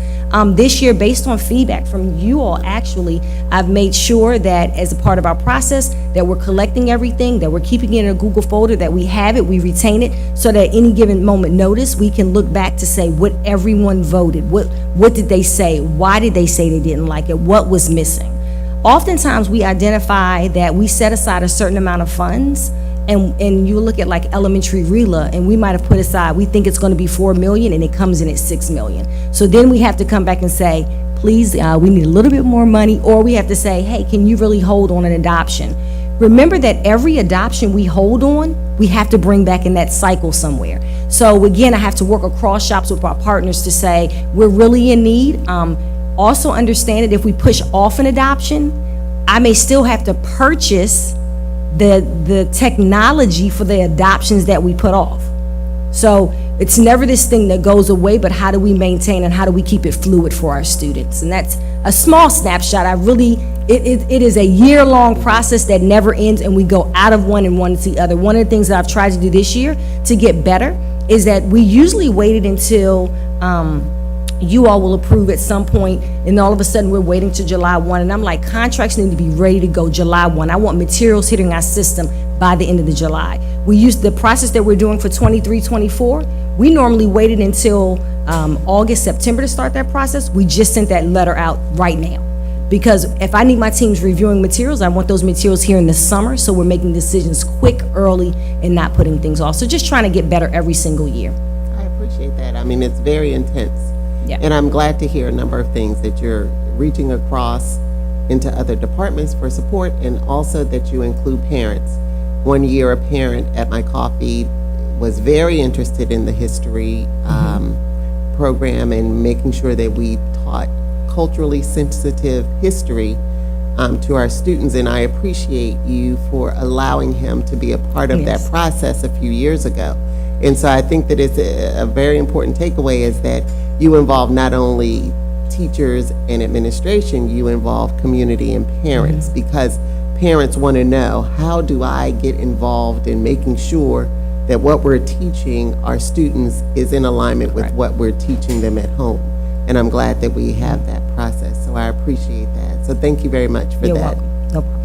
This year, based on feedback from you all, actually, I've made sure that as a part of our process, that we're collecting everything, that we're keeping it in a Google folder, that we have it, we retain it, so that any given moment notice, we can look back to say what everyone voted, what did they say, why did they say they didn't like it, what was missing. Oftentimes, we identify that we set aside a certain amount of funds, and you look at like elementary RELA, and we might have put aside, we think it's going to be $4 million, and it comes in at $6 million. So then we have to come back and say, please, we need a little bit more money, or we have to say, hey, can you really hold on an adoption? Remember that every adoption we hold on, we have to bring back in that cycle somewhere. So again, I have to work across shops with our partners to say, we're really in need. Also understand that if we push off an adoption, I may still have to purchase the technology for the adoptions that we put off. So it's never this thing that goes away, but how do we maintain and how do we keep it fluid for our students? And that's a small snapshot. It is a year-long process that never ends, and we go out of one and one to the other. One of the things that I've tried to do this year to get better is that we usually waited until you all will approve at some point, and all of a sudden we're waiting to July 1, and I'm like, contracts need to be ready to go July 1. I want materials hitting our system by the end of the July. We use the process that we're doing for 23, 24. We normally waited until August, September to start that process. We just sent that letter out right now. Because if I need my teams reviewing materials, I want those materials here in the summer, so we're making decisions quick, early, and not putting things off. So just trying to get better every single year. I appreciate that. I mean, it's very intense. Yeah. And I'm glad to hear a number of things that you're reaching across into other departments for support, and also that you include parents. One year, a parent at my coffee was very interested in the history program and making sure that we taught culturally sensitive history to our students, and I appreciate you for allowing him to be a part of that process a few years ago. And so I think that it's a very important takeaway is that you involve not only teachers and administration, you involve community and parents, because parents want to know, how do I get involved in making sure that what we're teaching our students is in alignment with what we're teaching them at home? And I'm glad that we have that process, so I appreciate that. So thank you very much for that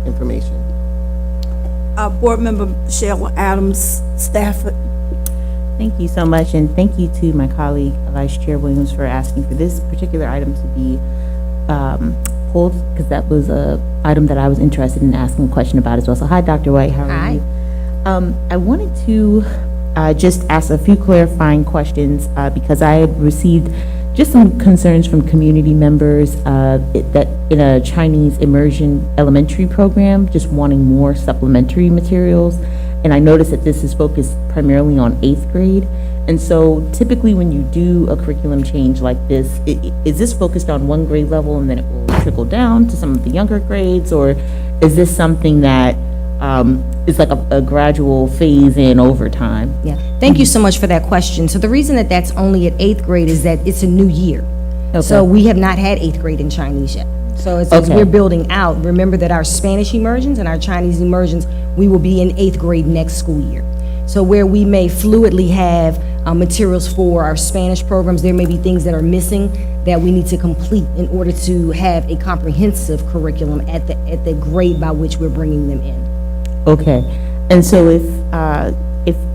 information. Board Member Sheila Adams, Stafford. Thank you so much, and thank you to my colleague, Vice Chair Williams, for asking for this particular item to be pulled, because that was a item that I was interested in asking a question about as well. So hi, Dr. White, how are you? I wanted to just ask a few clarifying questions because I received just some concerns from community members that in a Chinese immersion elementary program, just wanting more supplementary materials. And I noticed that this is focused primarily on 8th grade. And so typically when you do a curriculum change like this, is this focused on one grade level and then it will trickle down to some of the younger grades? Or is this something that is like a gradual phase in over time? Yeah, thank you so much for that question. So the reason that that's only at 8th grade is that it's a new year. Okay. So we have not had 8th grade in Chinese yet. So as we're building out, remember that our Spanish immersions and our Chinese immersions, we will be in 8th grade next school year. So where we may fluidly have materials for our Spanish programs, there may be things that are missing that we need to complete in order to have a comprehensive curriculum at the grade by which we're bringing them in. Okay, and so if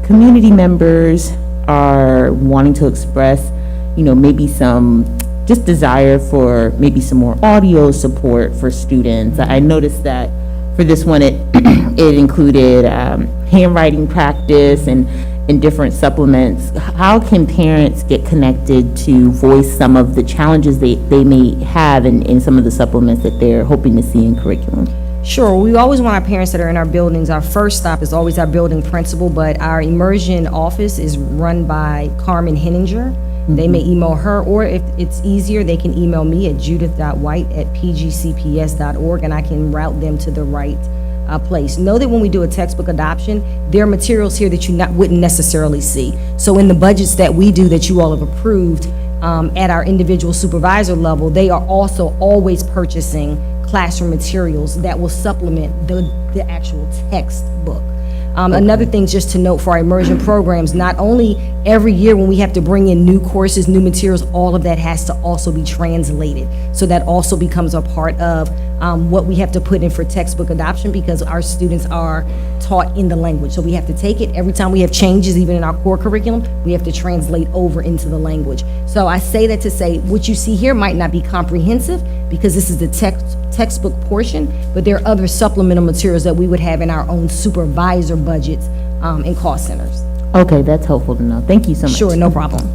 community members are wanting to express, maybe some just desire for maybe some more audio support for students, I noticed that for this one it included handwriting practice and different supplements. How can parents get connected to voice some of the challenges they may have in some of the supplements that they're hoping to see in curriculum? Sure, we always want our parents that are in our buildings. Our first stop is always our building principal, but our immersion office is run by Carmen Henninger. They may email her, or if it's easier, they can email me at judith.white@pgcps.org, and I can route them to the right place. Know that when we do a textbook adoption, there are materials here that you wouldn't necessarily see. So in the budgets that we do that you all have approved at our individual supervisor level, they are also always purchasing classroom materials that will supplement the actual textbook. Another thing just to note for our immersion programs, not only every year when we have to bring in new courses, new materials, all of that has to also be translated. So that also becomes a part of what we have to put in for textbook adoption, because our students are taught in the language. So we have to take it every time we have changes, even in our core curriculum, we have to translate over into the language. So I say that to say what you see here might not be comprehensive because this is the textbook portion, but there are other supplemental materials that we would have in our own supervisor budgets and cost centers. Okay, that's helpful to know. Thank you so much. Sure, no problem.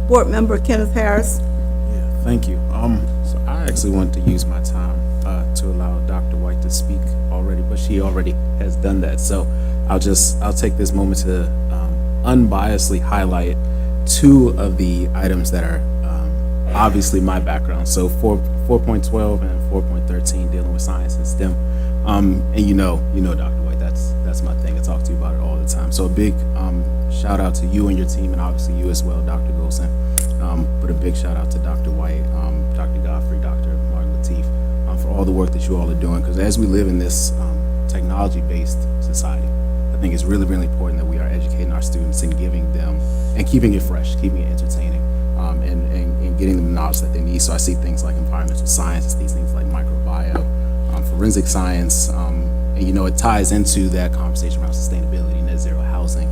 Board Member Kenneth Harris. Yeah, thank you. So I actually want to use my time to allow Dr. White to speak already, but she already has done that. So I'll take this moment to unbiasedly highlight two of the items that are obviously my background. So 4.12 and 4.13 dealing with science and STEM. And you know, Dr. White, that's my thing. I talk to you about it all the time. So a big shout out to you and your team, and obviously you as well, Dr. Golson. But a big shout out to Dr. White, Dr. Goff, the work that you all are doing, because as we live in this technology-based society, I think it's really, really important that we are educating our students and giving them, and keeping it fresh, keeping it entertaining, and getting them the knowledge that they need. So I see things like environmental science, these things like microbiome, forensic science, and it ties into that conversation around sustainability, net zero housing,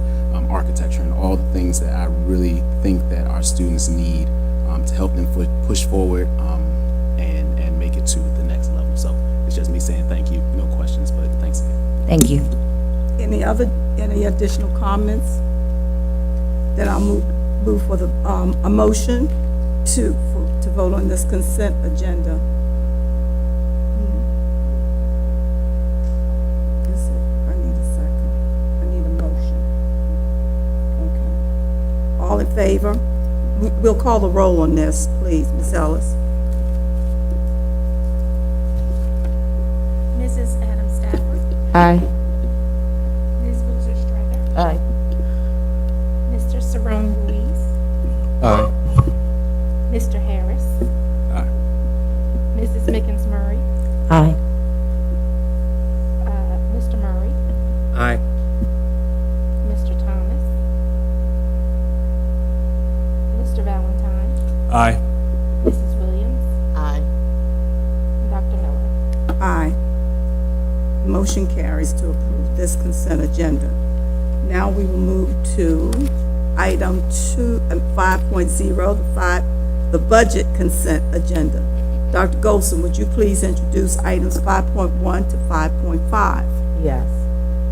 architecture, and all the things that I really think that our students need to help them push forward and make it to the next level. So it's just me saying thank you. No questions, but thanks again. Thank you. Any additional comments? Then I'll move for a motion to vote on this consent agenda. I need a second. I need a motion. Okay. All in favor? We'll call the roll on this, please, Ms. Ellis. Mrs. Adam Stafford. Aye. Ms. Boozer Strother. Aye. Mr. Cerrone Ruiz. Aye. Mr. Harris. Aye. Mrs. Mickens Murray. Aye. Mr. Murray. Aye. Mr. Thomas. Mr. Valentine. Aye. Mrs. Williams. Aye. Dr. Miller. Aye. Motion carries to approve this consent agenda. Now we will move to item 5.0, the budget consent agenda. Dr. Golson, would you please introduce items 5.1 to 5.5? Yes.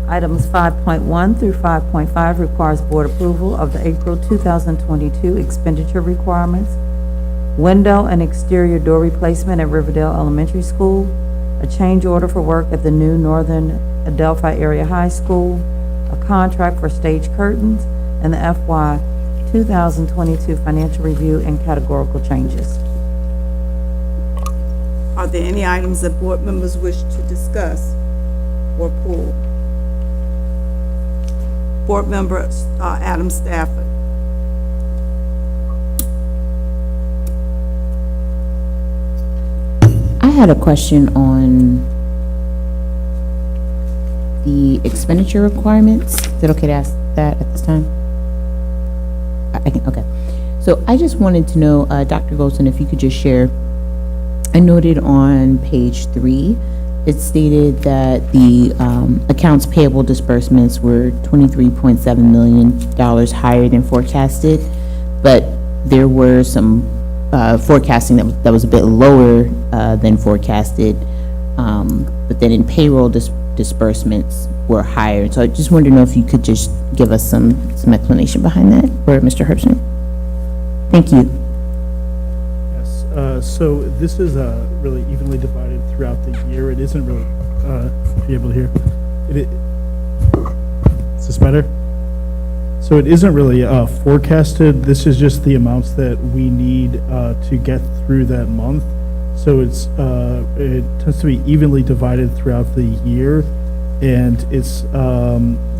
Items 5.1 through 5.5 requires board approval of the April 2022 expenditure requirements, window and exterior door replacement at Riverdale Elementary School, a change order for work at the new Northern Adelphi Area High School, a contract for stage curtains, and the FY 2022 financial review and categorical changes. Are there any items that board members wish to discuss or pull? Board Member Adam Stafford. I had a question on the expenditure requirements. Is it okay to ask that at this time? I can, okay. So I just wanted to know, Dr. Golson, if you could just share, I noted on page 3, it stated that the accounts payable disbursements were $23.7 million higher than forecasted, but there were some forecasting that was a bit lower than forecasted, but then in payroll disbursements were higher. So I just wanted to know if you could just give us some explanation behind that for Mr. Herbson. Thank you. Yes, so this is really evenly divided throughout the year. It isn't really, be able to hear. Is this better? So it isn't really forecasted. This is just the amounts that we need to get through that month. So it tends to be evenly divided throughout the year, and it's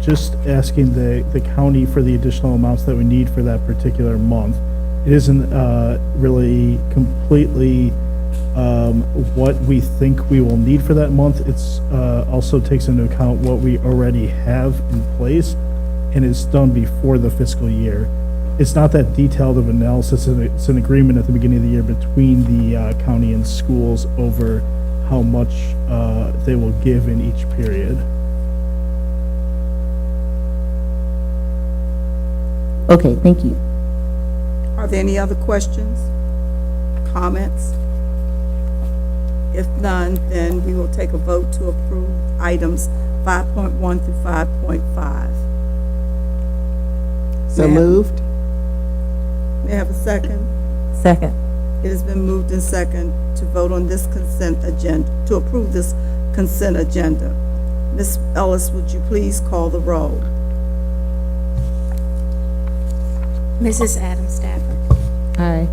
just asking the county for the additional amounts that we need for that particular month. It isn't really completely what we think we will need for that month. It's also takes into account what we already have in place, and it's done before the fiscal year. It's not that detailed of analysis, and it's an agreement at the beginning of the year between the county and schools over how much they will give in each period. Okay, thank you. Are there any other questions, comments? If none, then we will take a vote to approve items 5.1 through 5.5. So moved. May I have a second? Second. It has been moved and second to vote on this consent agenda, to approve this consent agenda. Ms. Ellis, would you please call the roll? Mrs. Adam Stafford. Aye.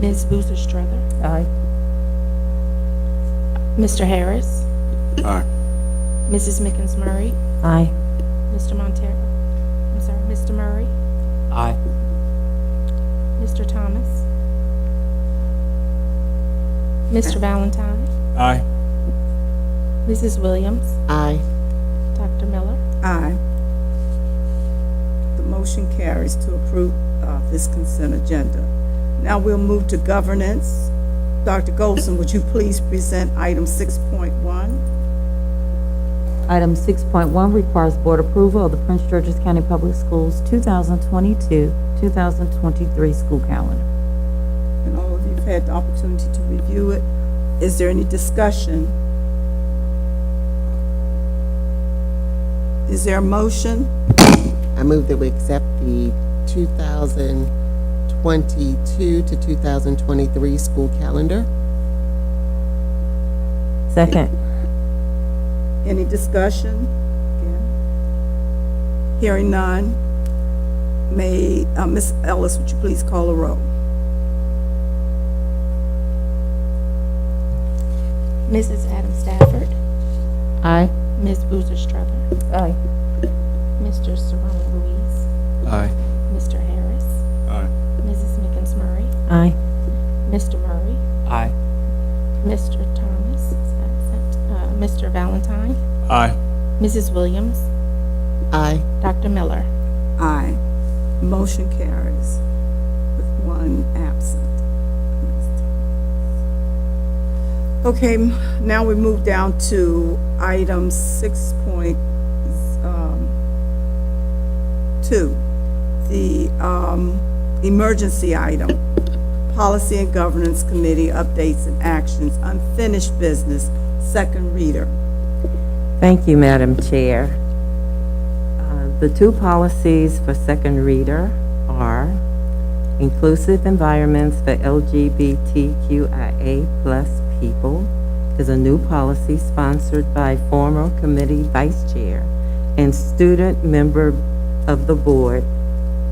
Ms. Boozer Strother. Aye. Mr. Harris. Aye. Mrs. Mickens Murray. Aye. Mr. Montero. I'm sorry, Mr. Murray. Aye. Mr. Thomas. Mr. Valentine. Aye. Mrs. Williams, Aye. Dr. Miller. Aye. The motion carries to approve this consent agenda. Now we'll move to governance. Dr. Golson, would you please present item 6.1? Item 6.1 requires board approval of the Prince George's County Public Schools 2022-2023 school calendar. And all of you have had the opportunity to review it. Is there any discussion? Is there a motion? I move that we accept the 2022 to 2023 school calendar. Second. Any discussion? Again. Hearing none. May, Ms. Ellis, would you please call a roll? Mrs. Adam Stafford, Aye. Ms. Boozer Strother, Aye. Mr. Serrano Louise, Aye. Mr. Harris, Aye. Mrs. Mickens Murray, Aye. Mr. Murray, Aye. Mr. Thomas, is absent, Mr. Valentine, Aye. Mrs. Williams, Aye. Dr. Miller. Aye. Motion carries with one absent. Okay, now we move down to item 6.2. The emergency item, Policy and Governance Committee updates and actions, unfinished business, second reader. Thank you, Madam Chair. The two policies for second reader are inclusive environments for LGBTQIA+ people is a new policy sponsored by former committee vice chair and student member of the board,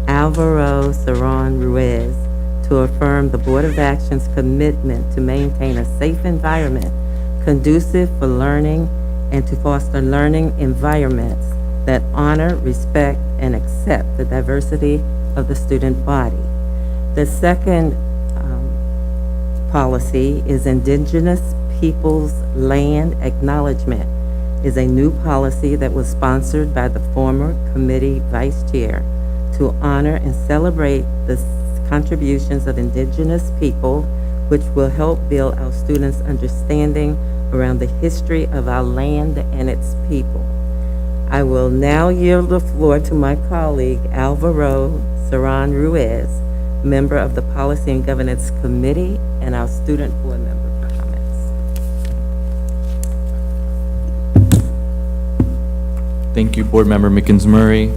Alvaro Serran Ruiz, to affirm the Board of Action's commitment to maintain a safe environment conducive for learning and to foster learning environments that honor, respect, and accept the diversity of the student body. The second policy is Indigenous Peoples Land Acknowledgement, is a new policy that was sponsored by the former committee vice chair to honor and celebrate the contributions of Indigenous people, which will help build our students' understanding around the history of our land and its people. I will now yield the floor to my colleague Alvaro Serran Ruiz, member of the Policy and Governance Committee, and our student board member for comments. Thank you, Board Member Mickens Murray.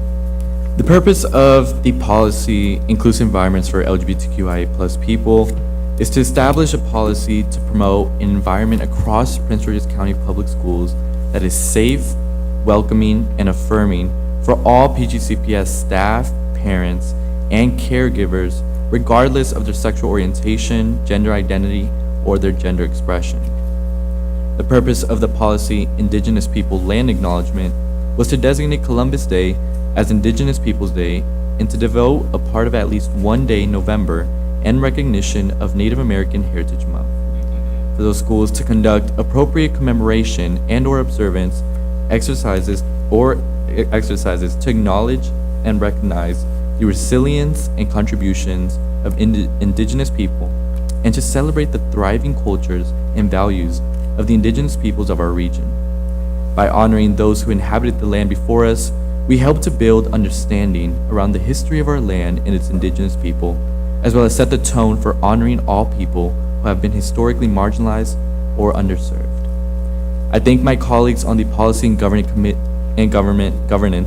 The purpose of the policy, Inclusive Environments for LGBTQIA+ people, is to establish a policy to promote an environment across Prince George's County Public Schools that is safe, welcoming, and affirming for all PGCPS staff, parents, and caregivers, regardless of their sexual orientation, gender identity, or their gender expression. The purpose of the policy, Indigenous People Land Acknowledgement, was to designate Columbus Day as Indigenous Peoples Day and to devote a part of at least one day in November in recognition of Native American Heritage Month for those schools to conduct appropriate commemoration and/or observance exercises to acknowledge and recognize the resilience and contributions of Indigenous people, and to celebrate the thriving cultures and values of the Indigenous peoples of our region. By honoring those who inhabited the land before us, we help to build understanding around the history of our land and its Indigenous people, as well as set the tone for honoring all people who have been historically marginalized or underserved. I thank my colleagues on the Policy and Governance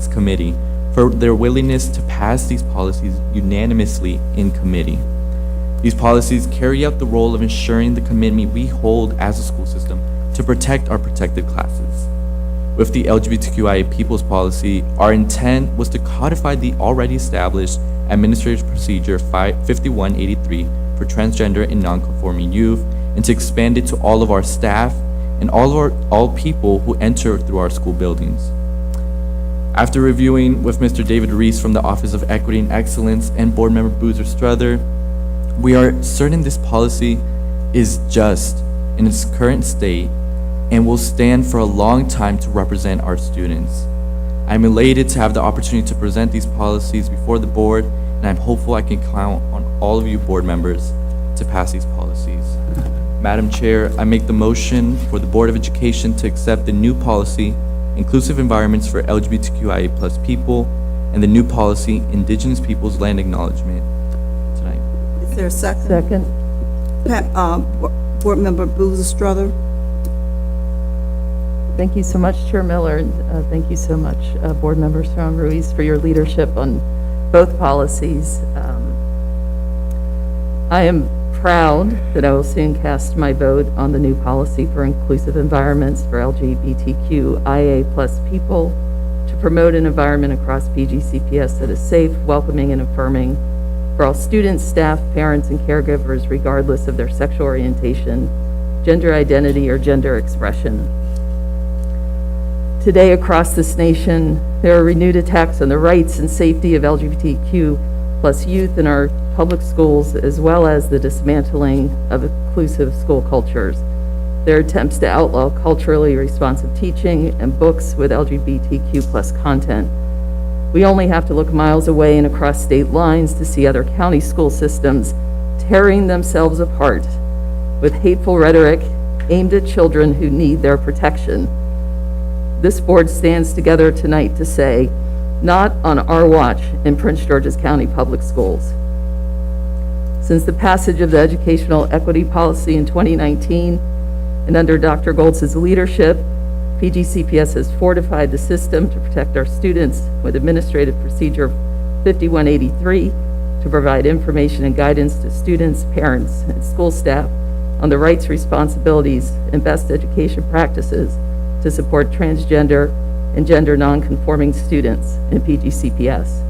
Committee for their willingness to pass these policies unanimously in committee. These policies carry out the role of ensuring the commitment we hold as a school system to protect our protected classes. With the LGBTQIA Peoples Policy, our intent was to codify the already established Administrative Procedure 5183 for transgender and non-conforming youth, and to expand it to all of our staff and all people who enter through our school buildings. After reviewing with Mr. David Reese from the Office of Equity and Excellence and Board Member Boozer Strother, we are certain this policy is just in its current state and will stand for a long time to represent our students. I'm elated to have the opportunity to present these policies before the board, and I'm hopeful I can count on all of you board members to pass these policies. Madam Chair, I make the motion for the Board of Education to accept the new policy, Inclusive Environments for LGBTQIA+ people, and the new policy, Indigenous Peoples Land Acknowledgement, tonight. Is there a second? Second. Board Member Boozer-Strother? Thank you so much, Chair Miller, and thank you so much, Board Member Strong Ruiz, for your leadership on both policies. I am proud that I will soon cast my vote on the new policy for inclusive environments for LGBTQIA+ people to promote an environment across PGCPS that is safe, welcoming, and affirming for all students, staff, parents, and caregivers, regardless of their sexual orientation, gender identity, or gender expression. Today, across this nation, there are renewed attacks on the rights and safety of LGBTQ+ youth in our public schools, as well as the dismantling of inclusive school cultures. There are attempts to outlaw culturally responsive teaching and books with LGBTQ+ content. We only have to look miles away and across state lines to see other county school systems tearing themselves apart with hateful rhetoric aimed at children who need their protection. This board stands together tonight to say, not on our watch in Prince George's County Public Schools. Since the passage of the Educational Equity Policy in 2019, and under Dr. Goltz's leadership, PGCPS has fortified the system to protect our students with Administrative Procedure 5183 to provide information and guidance to students, parents, and school staff on the rights, responsibilities, and best education practices to support transgender and gender nonconforming students in PGCPS.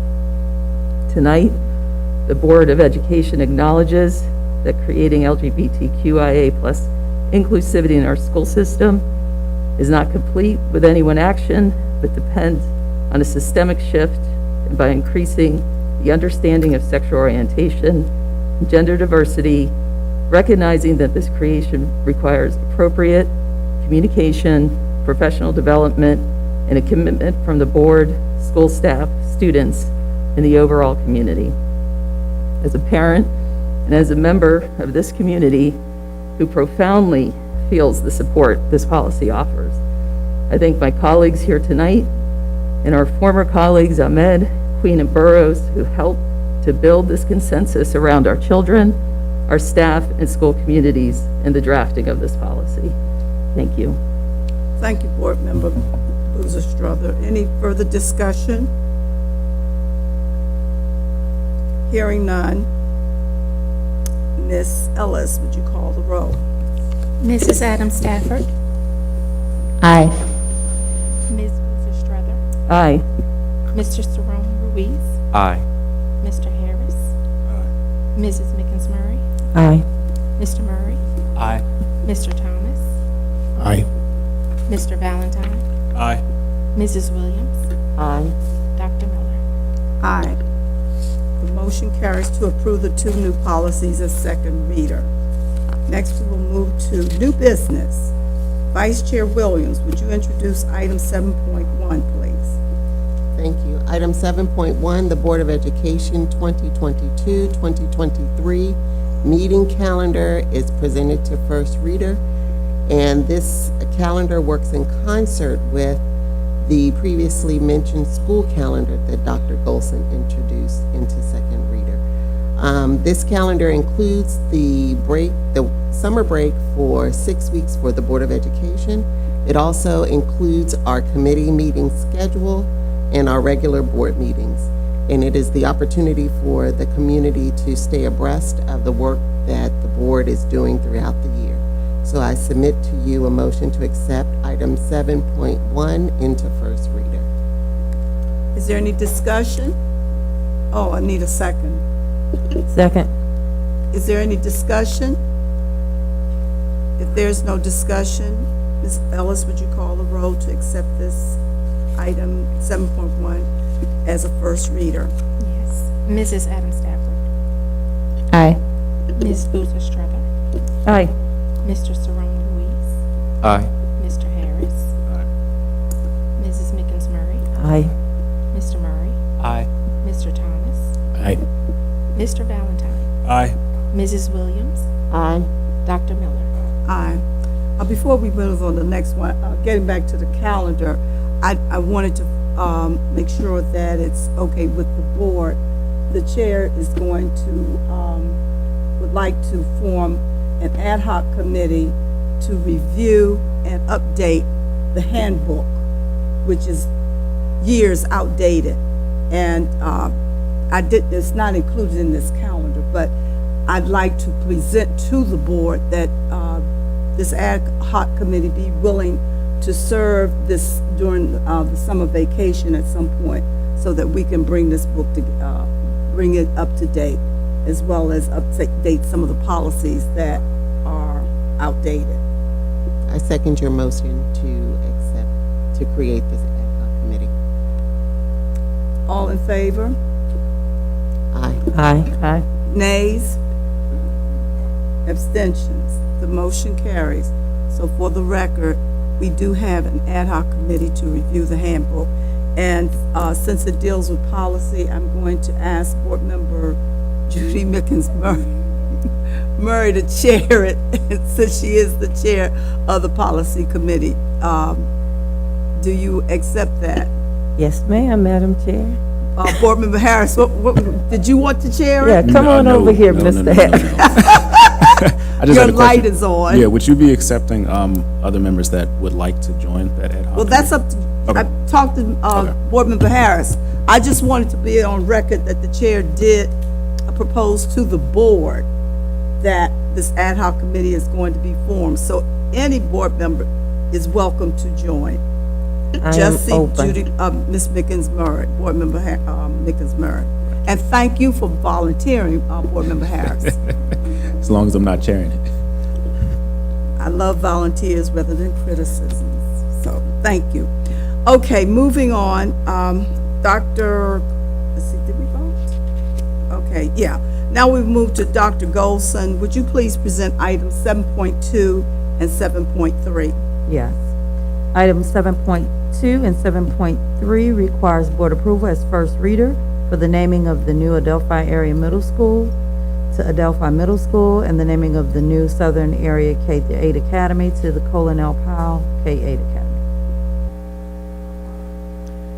Tonight, the Board of Education acknowledges that creating LGBTQIA+ inclusivity in our school system is not complete with any one action, but depends on a systemic shift by increasing the understanding of sexual orientation and gender diversity, recognizing that this creation requires appropriate communication, professional development, and a commitment from the board, school staff, students, and the overall community. As a parent and as a member of this community who profoundly feels the support this policy offers, I thank my colleagues here tonight and our former colleagues Ahmed, Queen, and Burrows who helped to build this consensus around our children, our staff, and school communities in the drafting of this policy. Thank you. Thank you, Board Member Boozer-Strother. Any further discussion? Hearing none. Ms. Ellis, would you call the roll? Mrs. Adams Stafford. Aye. Ms. Boozer-Strother. Aye. Mr. Cerrone Ruiz. Aye. Mr. Harris. Mrs. Mickens Murray. Aye. Mr. Murray. Aye. Mr. Thomas. Aye. Mr. Valentine. Aye. Mrs. Williams. Aye. Dr. Miller. Aye. The motion carries to approve the two new policies as second reader. Next, we will move to new business. Vice Chair Williams, would you introduce item 7.1, please? Thank you. Item 7.1, the Board of Education 2022-2023 meeting calendar is presented to first reader. And this calendar works in concert with the previously mentioned school calendar that Dr. Golson introduced into second reader. This calendar includes the summer break for 6 weeks for the Board of Education. It also includes our committee meeting schedule and our regular board meetings. And it is the opportunity for the community to stay abreast of the work that the board is doing throughout the year. So I submit to you a motion to accept item 7.1 into first reader. Is there any discussion? Oh, I need a second. Second. Is there any discussion? If there's no discussion, Ms. Ellis, would you call the roll to accept this item 7.1 as a first reader? Yes. Mrs. Adams Stafford. Aye. Ms. Boozer-Strother. Aye. Mr. Cerrone Aye. Mr. Harris. Mrs. Mickens Murray. Aye. Mr. Murray. Aye. Mr. Thomas. Aye. Mr. Valentine. Aye. Mrs. Williams. Aye. Dr. Miller. Aye. Before we move on to the next one, getting back to the calendar, I wanted to make sure that it's okay with the board. The chair is going to, would like to form an ad hoc committee to review and update the handbook, which is years outdated. And it's not included in this calendar, but I'd like to present to the board that this ad hoc committee be willing to serve this during the summer vacation at some point, so that we can bring this book to, bring it up to date, as well as update some of the policies that are outdated. I second your motion to create this ad hoc committee. All in favor? Aye. Aye. Aye. Nays? Abstentions? The motion carries. So for the record, we do have an ad hoc committee to review the handbook. And since it deals with policy, I'm going to ask Board Member Judy Mickens Murray to chair it, since she is the chair of the policy committee. Do you accept that? Yes, ma'am, Madam Chair. Board Member Harris, what, did you want to chair it? Yeah, come on over here, Mr. I just Your had a question. light is on. Yeah, would you be accepting other members that would like to join that ad hoc? Well, that's up to, Okay. I talked to Board Member Harris. I just wanted to be on record that the chair did propose to the board that this ad hoc committee is going to be formed. So any board member is welcome to join. I Just see am open. Judy, Ms. Mickens Murray, Board Member Mickens Murray. And thank you for volunteering, Board Member Harris. As long as I'm not chairing it. I love volunteers rather than criticisms, so thank you. Okay, moving on, Dr., let's see, did we vote? Okay, yeah. Now we've moved to Dr. Golson. Would you please present items 7.2 and 7.3? Yes. Items 7.2 and 7.3 requires board approval as first reader for the naming of the new Adelphi Area Middle School to Adelphi Middle School, and the naming of the new Southern Area K-8 Academy to the Colin L. Powell K-8 Academy.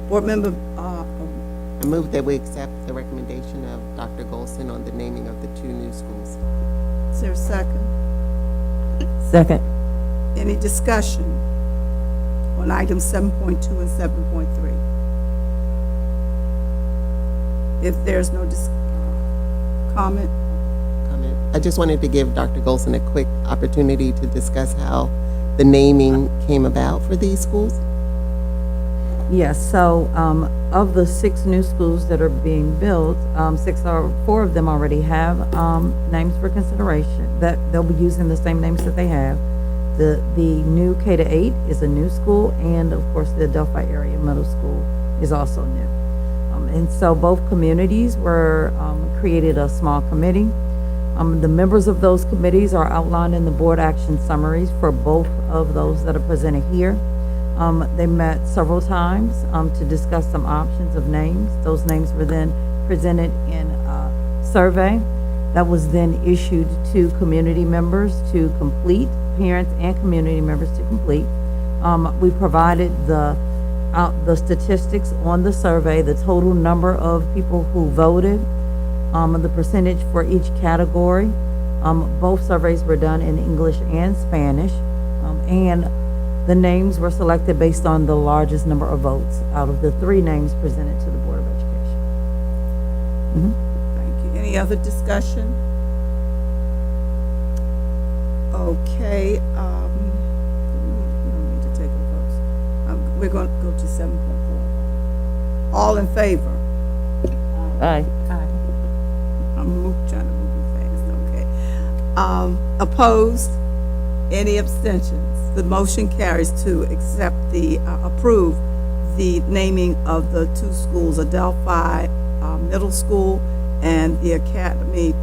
Board Member, I move that we accept the recommendation of Dr. Golson on the naming of the two new schools. is there a second? Second. Any discussion on items 7.2 and 7.3? If there's no comment? I just wanted to give Dr. Golson a quick opportunity to discuss how the naming came about for these schools. Yes, so of the 6 new schools that are being built, 4 of them already have names for consideration, that they'll be using the same names that they have. The new K-8 is a new school, and of course the Adelphi Area Middle School is also new. And so both communities were created a small committee. The members of those committees are outlined in the board action summaries for both of those that are presented here. They met several times to discuss some options of names. Those names were then presented in a survey that was then issued to community members to complete, parents and community members to complete. We provided the statistics on the survey, the total number of people who voted, the percentage for each category. Both surveys were done in English and Spanish, and the names were selected based on the largest number of votes out of the 3 names presented to the Board of Education. Thank you. Any other discussion? Okay, we don't need to take the votes. We're going to go to 7.4. All in favor? Aye. I'm trying to move it fast, okay. Opposed? Any abstentions? The motion carries to accept approve the naming of the 2 schools, Adelphi Middle School and the Academy,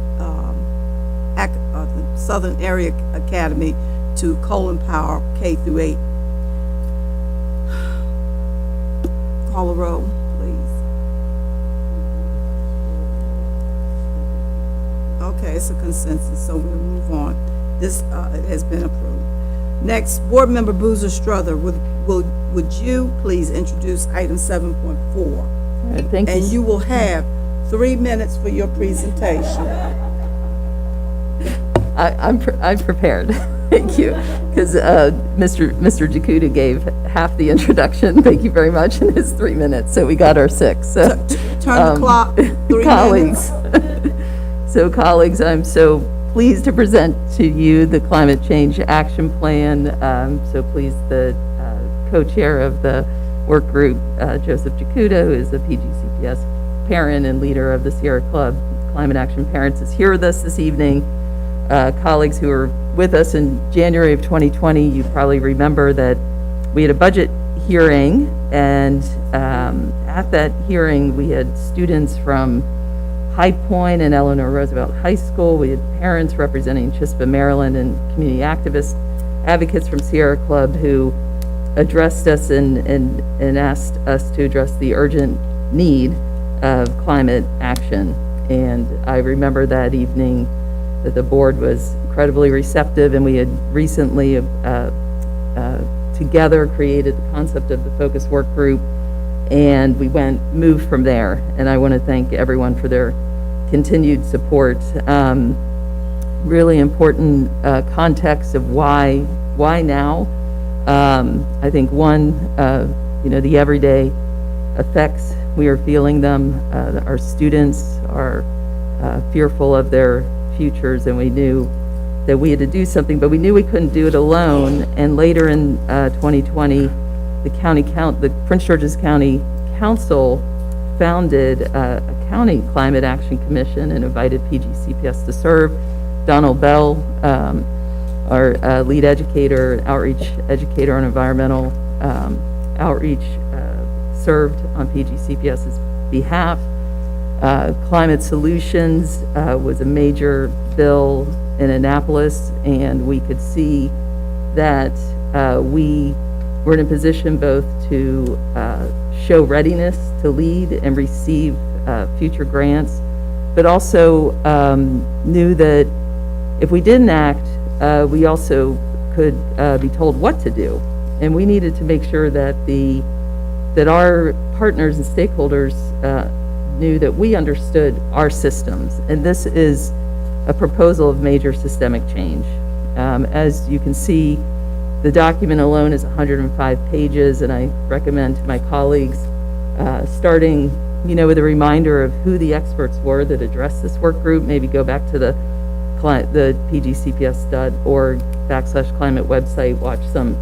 the Southern Area Academy, to Colin Powell, K through 8. Call a roll, please. Okay, it's a consensus, so we'll move on. This has been approved. Next, Board Member Boozer Strother, would you please introduce item 7.4? Thank you. And you will have 3 minutes for your presentation. I'm prepared. Thank you. Because Mr. Jakuda gave half the introduction, thank you very much, in his 3 minutes. So we got our 6. So, Turn the clock, 3 colleagues. So colleagues, I'm so pleased to present to you the Climate Change Action Plan. So pleased the co-chair of the work group, Joseph Jakuda, who is a PGCPS parent and leader of the Sierra Club Climate Action Parents, is here with us this evening. Colleagues who were with us in January of 2020, you probably remember that we had a budget hearing, and at that hearing, we had students from High Point and Eleanor Roosevelt High School. We had parents representing Chispa, Maryland, and community activists, advocates from Sierra Club who addressed us and asked us to address the urgent need of climate action. And I remember that evening that the board was incredibly receptive, and we had recently together created the concept of the focus work group, and we moved from there. And I want to thank everyone for their continued support. Really important context of why now. I think one, the everyday effects, we are feeling them. Our students are fearful of their futures, and we knew that we had to do something, but we knew we couldn't do it alone. And later in 2020, the Prince George's County Council founded a county climate action commission and invited PGCPS to serve. Donald Bell, our lead educator, outreach educator on environmental outreach, served on PGCPS's behalf. Climate Solutions was a major bill in Annapolis, and we could see that we were in a position both to show readiness to lead and receive future grants, but also knew that if we didn't act, we also could be told what to do. And we needed to make sure that our partners and stakeholders knew that we understood our systems. And this is a proposal of major systemic change. As you can see, the document alone is 105 pages, and I recommend to my colleagues, starting with a reminder of who the experts were that addressed this work group. Maybe go back to the pgcps.org/climate website, watch some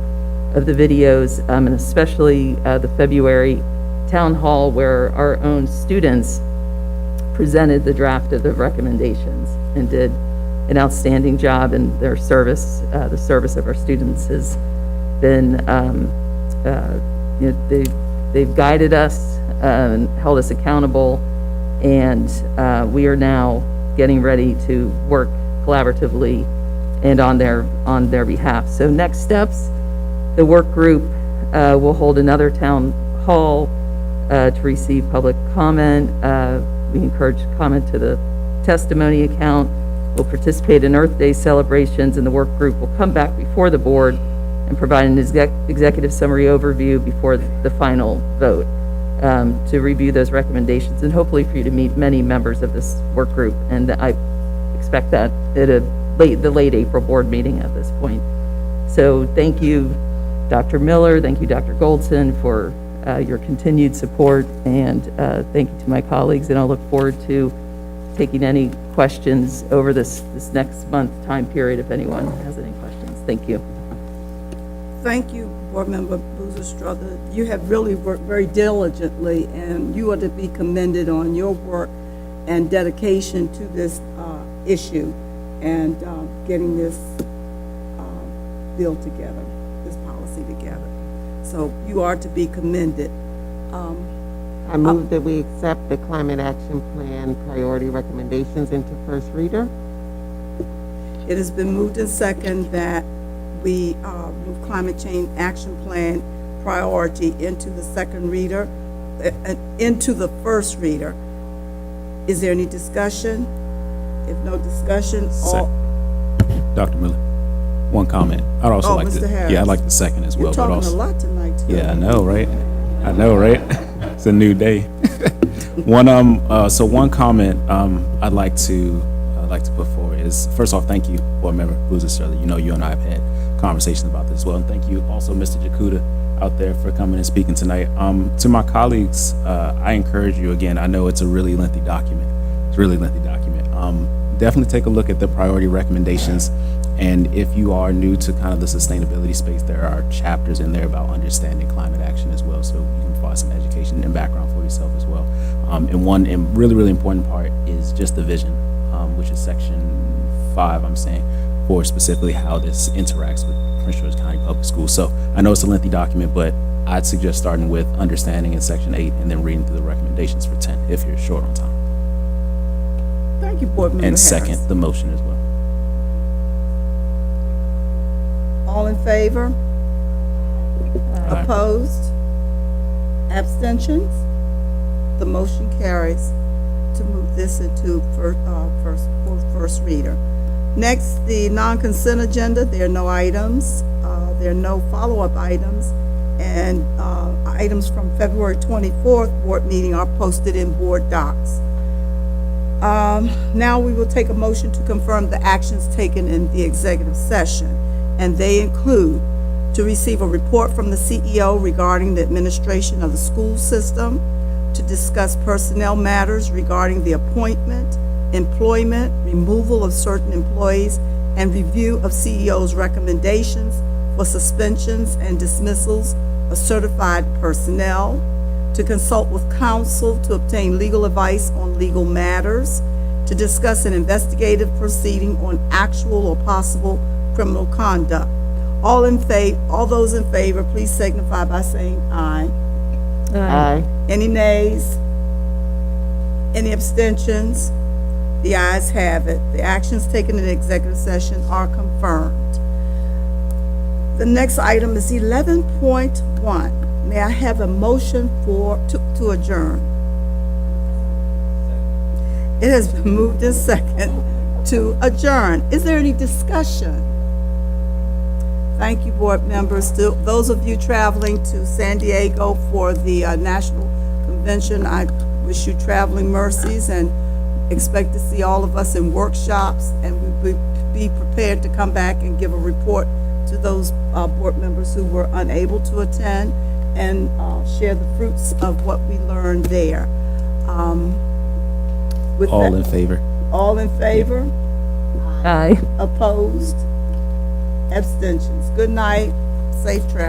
of the videos, and especially the February town hall where our own students presented the draft of the recommendations and did an outstanding job in their service. The service of our students has been, they've guided us and held us accountable, and we are now getting ready to work collaboratively and on their behalf. So next steps, the work group will hold another town hall to receive public comment. We encourage comment to the testimony account. We'll participate in Earth Day celebrations, and the work group will come back before the board and provide an executive summary overview before the final vote to review those recommendations, and hopefully for you to meet many members of this work group. And I expect that at the late April board meeting at this point. So thank you, Dr. Miller. Thank you, Dr. Goldson, for your continued support, and thank you to my colleagues, and I'll look forward to taking any questions over this next month time period if anyone has any questions. Thank you. Thank you, Board Member Boozer Strother. You have really worked very diligently, and you are to be commended on your work and dedication to this issue and getting this bill together, this policy together. So you are to be commended. I move that we accept the Climate Action Plan priority recommendations into first reader. It has been moved and second that we move climate change action plan priority into the second reader, into the first reader. Is there any discussion? If no discussion, all, Dr. Miller, one comment. I'd also Oh, like to, Mr. Harris. yeah, I'd like the second as well. you're but talking a also, lot tonight, too. yeah, I know, right? I know, right? It's a new day. One comment I'd like to put forward is, first off, thank you, Board Member Boozer-Sterling. You know, you and I have had conversations about this as well, and thank you also, Mr. Jakuda, out there for coming and speaking tonight. To my colleagues, I encourage you again. I know it's a really lengthy document. It's a really lengthy document. Definitely take a look at the priority recommendations. And if you are new to kind of the sustainability space, there are chapters in there about understanding climate action as well. So you can provide some education and background for yourself as well. And really, really important part is just the vision, which is section 5, I'm saying, for specifically how this interacts with Prince George County Public Schools. So I know it's a lengthy document, but I'd suggest starting with understanding in section 8 and then reading through the recommendations for 10 if you're short on time. Thank you, Board Member And Harris. second, the motion as well. All in favor? Aye. Opposed? Abstentions? The motion carries to move this into first reader. Next, the non-consent agenda. There are no items. There are no follow-up items. And items from February 24th board meeting are posted in board docs. Now we will take a motion to confirm the actions taken in the executive session. And they include to receive a report from the CEO regarding the administration of the school system, to discuss personnel matters regarding the appointment, employment, removal of certain employees, and review of CEO's recommendations for suspensions and dismissals of certified personnel, to consult with counsel to obtain legal advice on legal matters, to discuss an investigative proceeding on actual or possible criminal conduct. All those in favor, please signify by saying aye. Aye. Any nays? Any abstentions? The ayes have it. The actions taken in the executive session are confirmed. The next item is 11.1. May I have a motion to adjourn? It has been moved in second to adjourn. Is there any discussion? Thank you, board members. To those of you traveling to San Diego for the National Convention, I wish you traveling mercies and expect to see all of us in workshops, and we will be prepared to come back and give a report to those board members who were unable to attend and share the fruits of what we learned there. With All that- in favor? All in favor? Aye. Opposed? Abstentions? Good night. Safe travel.